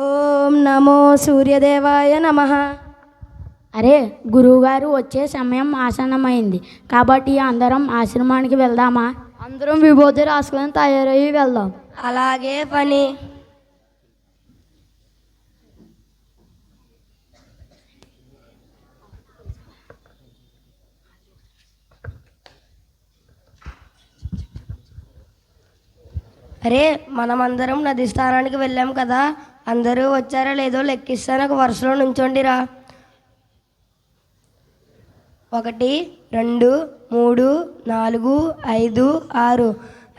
ఓం నమో సూర్యదేవాయ నమః. అరే గురువుగారు వచ్చే సమయం ఆసన్నమైంది కాబట్టి అందరం ఆశ్రమానికి వెళ్దామా? అందరం విభూతి రాసుకొని తయారయ్యి వెళ్దాం. అలాగే పని. అరే మనమందరం నది స్థానానికి వెళ్ళాం కదా, అందరూ వచ్చారో లేదో లెక్కిస్తాను. ఒక వరుసలో నుంచోండిరా. 1 2 3 4 5 6.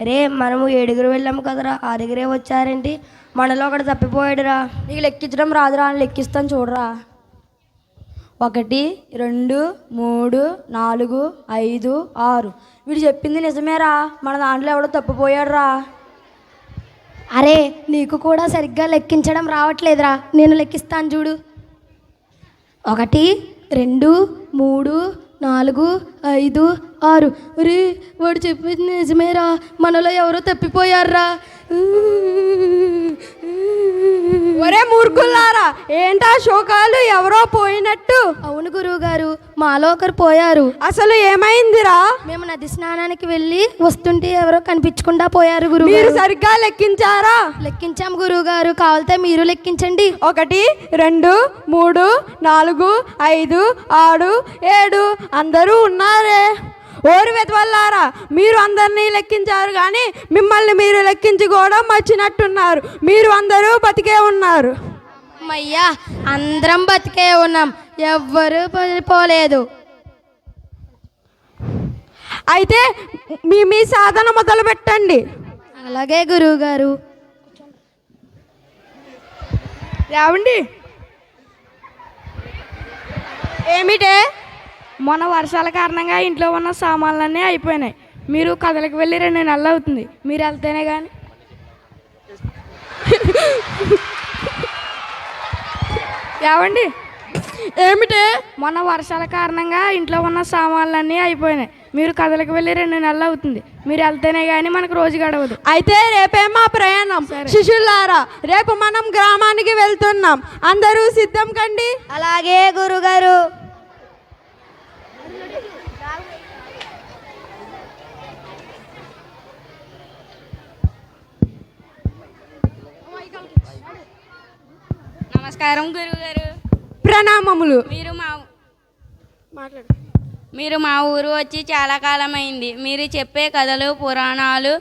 అరే మనము 7 వెళ్ళాము కదరా, 6 వచ్చారేంటి? మనలో ఒకటి తప్పిపోయాడురా. నీకు లెక్కించడం రాదురా, అని లెక్కిస్తాను చూడరా. 1 2 3 4 5 6. వీడు చెప్పింది నిజమేరా, మన దాంట్లో ఎవడో తప్పిపోయాడు రా. అరే నీకు కూడా సరిగ్గా లెక్కించడం రావట్లేదురా, నేను లెక్కిస్తాను చూడు. 1 2 3 4 5 6. అరే వాడు చెప్పింది నిజమేరా, మనలో ఎవరో తప్పిపోయారా. ఒరే మూర్ఖులారా, ఏంటా శోకాలు? ఎవరో పోయినట్టు. అవును గురువు గారు, మాలో ఒకరు పోయారు. అసలు ఏమైందిరా? మేము నది స్నానానికి వెళ్ళి వస్తుంటే ఎవరో కనిపించకుండా పోయారు గురువు. మీరు సరిగ్గా లెక్కించారా? లెక్కించాం గురువు గారు, కావాలితే మీరు లెక్కించండి. 1 2 3 4 5 6 7. అందరూ ఉన్నారే. ఓరి వెతవల్లారా, మీరు అందరినీ లెక్కించారు కానీ మిమ్మల్ని మీరు లెక్కించుకోవడం మర్చినట్టున్నారు. మీరు అందరూ బతికే ఉన్నారు. అమ్మయ్యా, అందరం బతికే ఉన్నాం, ఎవ్వరూ పోలేదు. అయితే మీ సాధన మొదలు పెట్టండి. అలాగే గురువుగారు. ఏమండి? ఏమిటే? మొన్న వర్షాల కారణంగా ఇంట్లో ఉన్న సామాన్లన్నీ అయిపోయినాయి. మీరు కథలకు వెళ్ళి 2 నెలలు అవుతుంది. మీరు వెళ్తేనే కానీ. ఏమండి? ఏమిటే? మొన్న వర్షాల కారణంగా ఇంట్లో ఉన్న సామాన్లన్నీ అయిపోయినాయి. మీరు కథలకు వెళ్ళి 2 నెలలు అవుతుంది. మీరు వెళ్తేనే కానీ మనకు రోజు గడవదు. అయితే రేపే మా ప్రయాణం. శిష్యులారా, రేపు మనం గ్రామానికి వెళ్తున్నాం. అందరూ సిద్ధం కండి. అలాగే గురుగారు. నమస్కారం గురువుగారు. ప్రణామములు. మీరు మా ఊరు వచ్చి చాలా కాలం అయింది. మీరు చెప్పే కథలు పురాణాలు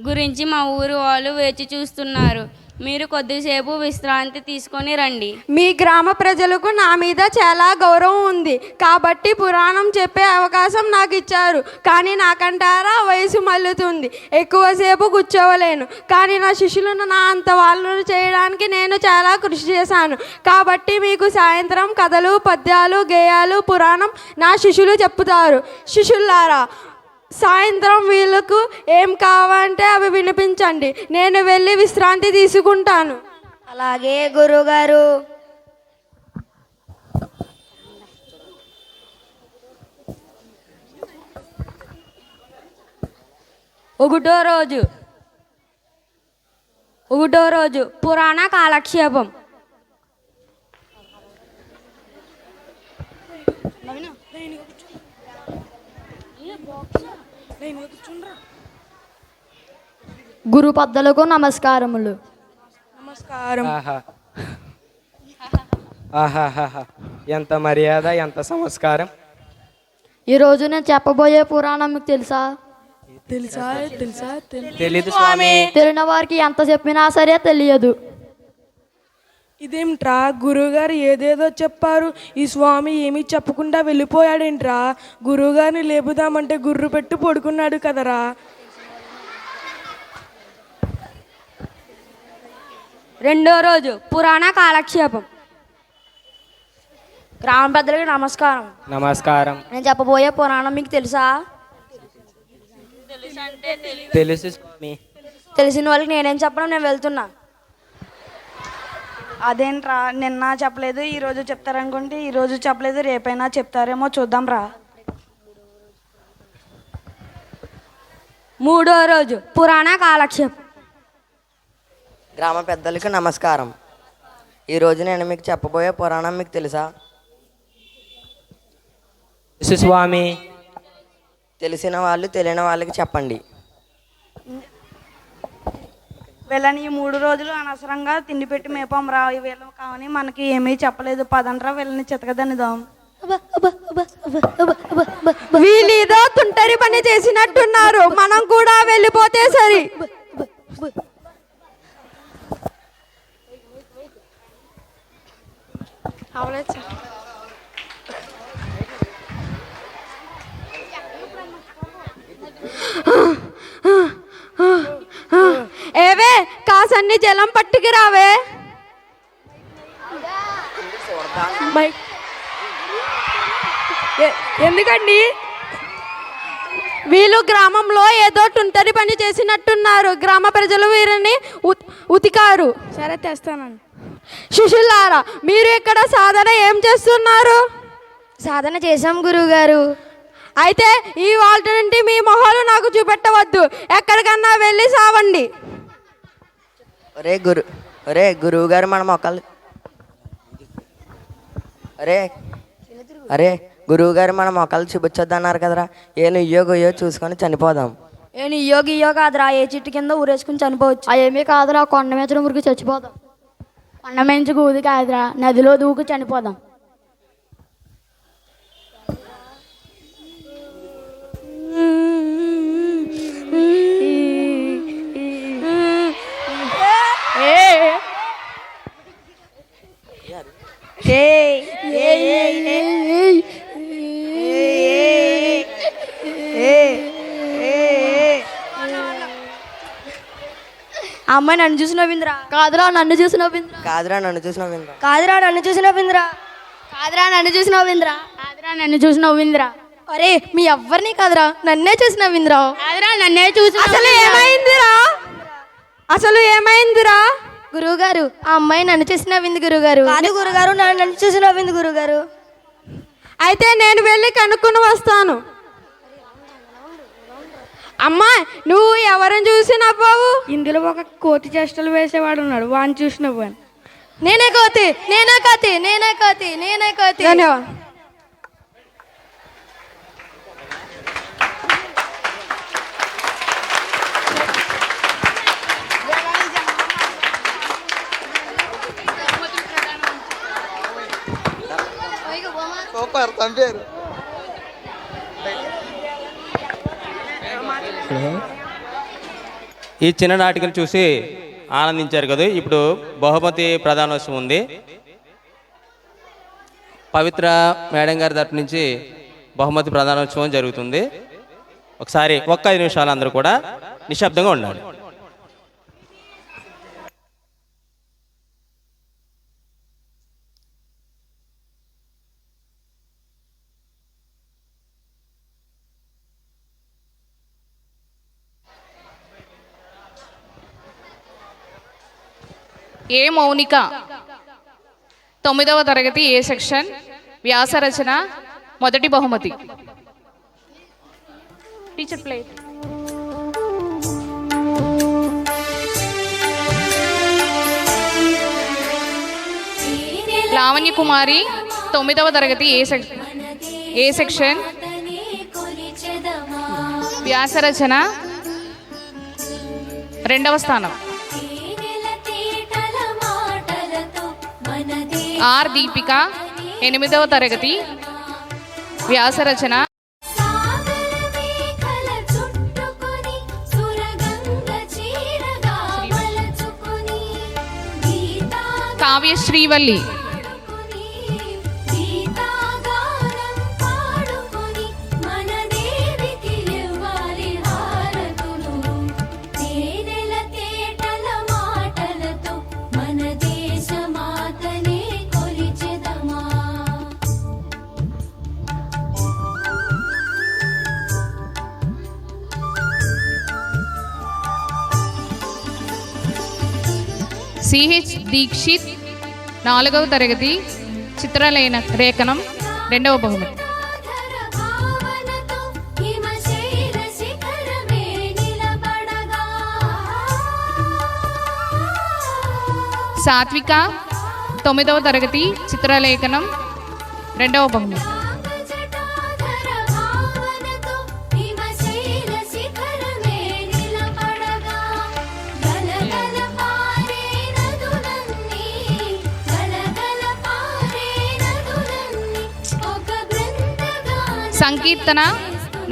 గురించి మా ఊరు వాళ్ళు వేచి చూస్తున్నారు. మీరు కొద్దిసేపు విశ్రాంతి తీసుకొని రండి. మీ గ్రామ ప్రజలకు నా మీద చాలా గౌరవం ఉంది కాబట్టి పురాణం చెప్పే అవకాశం నాకు ఇచ్చారు. కానీ నాకంటారా వయసు మల్లుతుంది, ఎక్కువసేపు కూర్చోవలేను. కానీ నా శిష్యులను నా అంత వాళ్ళను చేయడానికి నేను చాలా కృషి చేశాను. కాబట్టి మీకు సాయంత్రం కథలు, పద్యాలు, గేయాలు, పురాణం నా శిష్యులు చెప్తారు. శిష్యులారా, సాయంత్రం వీళ్ళకు ఏం కావాలంటే అవి వినిపించండి. నేను వెళ్ళి విశ్రాంతి తీసుకుంటాను. అలాగే గురుగారు. ఒకటో రోజు పురాణ కాలక్షేపం. గురు పెద్దలకు నమస్కారములు. నమస్కారం. ఎంత మర్యాద, ఎంత సంస్కారం. ఈరోజు నేను చెప్పబోయే పురాణం మీకు తెలుసా? తెలీదు స్వామి. తెలియని వారికి ఎంత చెప్పినా సరే తెలియదు. ఇదేమిట్రా, గురువుగారు ఏదేదో చెప్పారు, ఈ స్వామి ఏమీ చెప్పకుండా వెళ్ళిపోయాడేంట్రా? గురువుగారిని లేపుదామంటే గుర్రు పెట్టి పడుకున్నాడు కదరా. రెండో రోజు పురాణ కాలక్షేపం. గ్రామ పెద్దలకి నమస్కారం. నమస్కారం. నేను చెప్పబోయే పురాణం మీకు తెలుసా? తెలుసు స్వామి. తెలిసిన వాళ్ళకి నేనేం చెప్పడం, నేను వెళ్తున్నా. అదేంట్రా, నిన్న చెప్పలేదు ఈరోజు చెప్తారనుకుంటే ఈరోజు చెప్పలేదు, రేపైనా చెప్తారేమో చూద్దాం రా. మూడో రోజు పురాణ కాలక్షేపం. గ్రామ పెద్దలకు నమస్కారం. ఈరోజు నేను మీకు చెప్పబోయే పురాణం మీకు తెలుసా? తెలుసు స్వామి. తెలిసిన వాళ్ళు తెలియని వాళ్ళకి చెప్పండి. వీళ్ళని ఈ 3 రోజులు అనవసరంగా తిండి పెట్టి మేపం రా. వీళ్ళు కావని మనకి ఏమీ చెప్పలేదు, పదండ్రా వీళ్ళని చితకదనిదాం. వీళ్ళేదో తుంటరి పని చేసినట్టున్నారు, మనం కూడా వెళ్ళిపోతే సరి. ఏవే, కాసన్ని జలం పట్టుకు రావే. ఎందుకండి? వీళ్ళు గ్రామంలో ఏదో టుంటరి పని చేసినట్టున్నారు. గ్రామ ప్రజలు వీరిని ఉతికారు. సరే తెస్తానండి. శిష్యులారా, మీరు ఇక్కడ సాధన ఏం చేస్తున్నారు? సాధన చేశాం గురువుగారు. అయితే ఈ వాళ్ళ నుండి మీ మొహాలు నాకు చూపెట్టవద్దు, ఎక్కడికన్నా వెళ్ళి సావండి. ఒరే గురువు గారు మన మొక్కలు గురువుగారు మన మొక్కలు చూపించొద్దన్నారు కదరా. ఏను ఇయ్యో చూసుకొని చనిపోదాం. నేను ఇయ్యో కాదురా, ఏ చెట్టు కింద ఊరేసుకుని చనిపోవచ్చు. ఏమీ కాదురా, కొండ మీద ఊరికి చచ్చిపోదాం. కొండ మంచి గూది కాదురా, నదిలో దూకి చనిపోదాం. అమ్మాయి నన్ను చూసి నవ్విందిరా. కాదురా నన్ను చూసి నవ్విందిరా. కాదురా నన్ను చూసి నవ్విందిరా. కాదురా నన్ను చూసి నవ్విందిరా. కాదురా నన్ను చూసి నవ్విందిరా. కాదురా నన్ను చూసి నవ్విందిరా. అరే మీ ఎవ్వరిని కాదురా నన్నే చూసి నవ్విందిరా. కాదురా నన్నే చూసి అసలు ఏమైందిరా? అసలు ఏమైందిరా? గురువుగారు ఆ అమ్మాయి నన్ను చూసి నవ్వింది గురువుగారు. కాదు గురుగారు నన్ను చూసి నవ్వింది గురువుగారు. అయితే నేను వెళ్ళి కనుక్కుని వస్తాను. అమ్మా నువ్వు ఎవరిని చూసి నవ్వావు? ఇందులో ఒక కోతి చేష్టలు వేసేవాడు ఉన్నాడు, వాడిని చూసి నవ్వాను. నేనే కోతి, నేనే కోతి, నేనే కోతి, నేనే కోతి. ధన్యవాదాలు. ఈ చిన్న నాటికను చూసి ఆనందించారు కదా. ఇప్పుడు బహుమతి ప్రధానోత్సవం ఉంది. పవిత్ర మేడం గారి తరపు నుంచి బహుమతి ప్రధానోత్సవం జరుగుతుంది. ఒకసారి 5 నిమిషాలు అందరూ కూడా నిశ్శబ్దంగా ఉండాలి. ఏ మౌనిక 9వ తరగతి ఏ సెక్షన్ వ్యాసరచన మొదటి బహుమతి. Teacher plate. లావణ్య కుమారి 9వ తరగతి ఏ సెక్షన్ వ్యాసరచన 2వ స్థానం. ఆర్ దీపిక 8వ తరగతి వ్యాసరచన. కావ్య శ్రీవల్లి సిహెచ్ దీక్షిత్ 4వ తరగతి చిత్రలేఖనం 2వ బహుమతి. సాత్విక 9వ తరగతి చిత్రలేఖనం 2వ బహుమతి. సంకీర్తన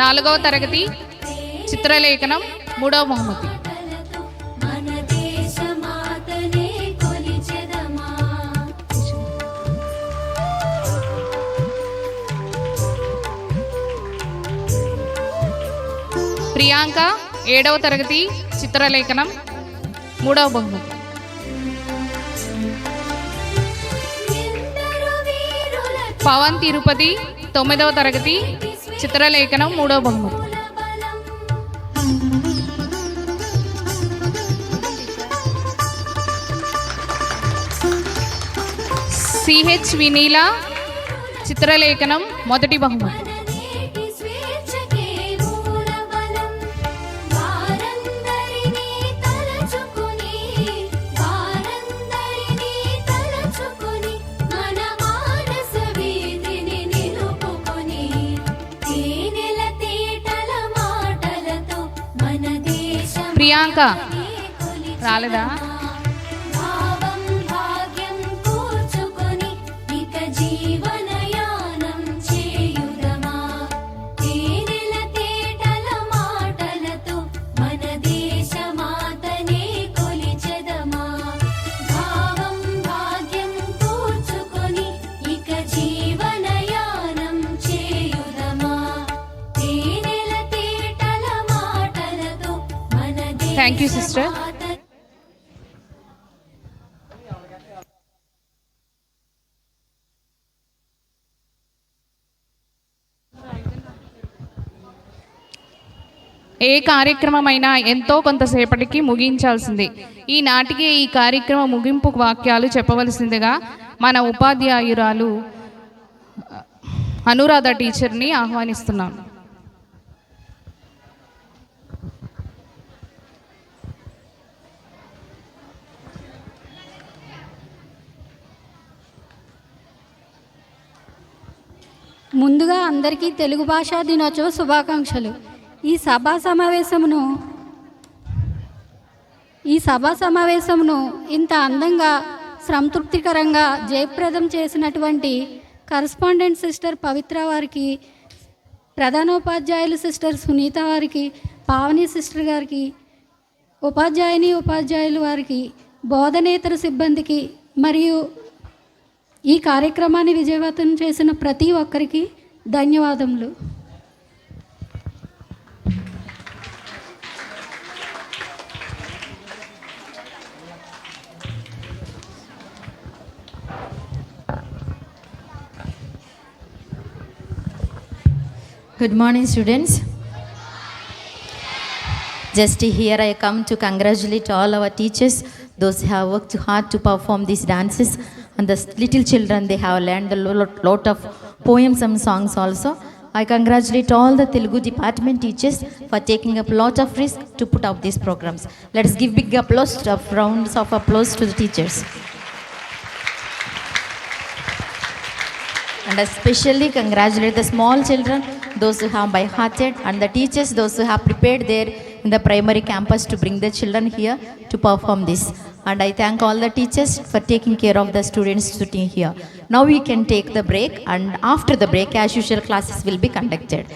4వ తరగతి చిత్రలేఖనం 3వ బహుమతి. ప్రియాంక 7వ తరగతి చిత్రలేఖనం 3వ బహుమతి. పవన్ తిరుపతి 9వ తరగతి చిత్రలేఖనం 3వ బహుమతి. సిహెచ్ వినీల చిత్రలేఖనం 1వ బహుమతి. ప్రియాంక రాలేదా? Thank you sister. ఏ కార్యక్రమమైనా ఎంతో కొంతసేపటికి ముగించాల్సింది. ఈనాటికి ఈ కార్యక్రమ ముగింపు వాక్యాలు చెప్పవలసిందిగా మన ఉపాధ్యాయురాలు అనురాధ టీచర్ని ఆహ్వానిస్తున్నాను. ముందుగా అందరికీ తెలుగు భాషా దినోత్సవ శుభాకాంక్షలు. ఈ సభా సమావేశమును ఇంత అందంగా సంతృప్తికరంగా జయప్రదం చేసినటువంటి కరస్పాండెంట్ సిస్టర్ పవిత్ర వారికి, ప్రధానోపాధ్యాయులు సిస్టర్ సునీత వారికి, పావని సిస్టర్ గారికి, ఉపాధ్యాయులు వారికి, బోధనేతర సిబ్బందికి మరియు ఈ కార్యక్రమాన్ని విజయవంతం చేసిన ప్రతి ఒక్కరికి ధన్యవాదములు. Good morning, students. Just here I come to congratulate all our teachers, those who have worked hard to perform these dances, and the little children, they have learned a lot of poems and songs also. I congratulate all the Telugu department teachers for taking up a lot of risk to put up these programs. Let us give big applause, rounds of applause to the teachers. And especially congratulate the small children, those who have by-hearted, and the teachers, those who have prepared there in the primary campus to bring the children here to perform this. And I thank all the teachers for taking care of the students sitting here. Now we can take the break, and after the break, as usual, classes will be conducted.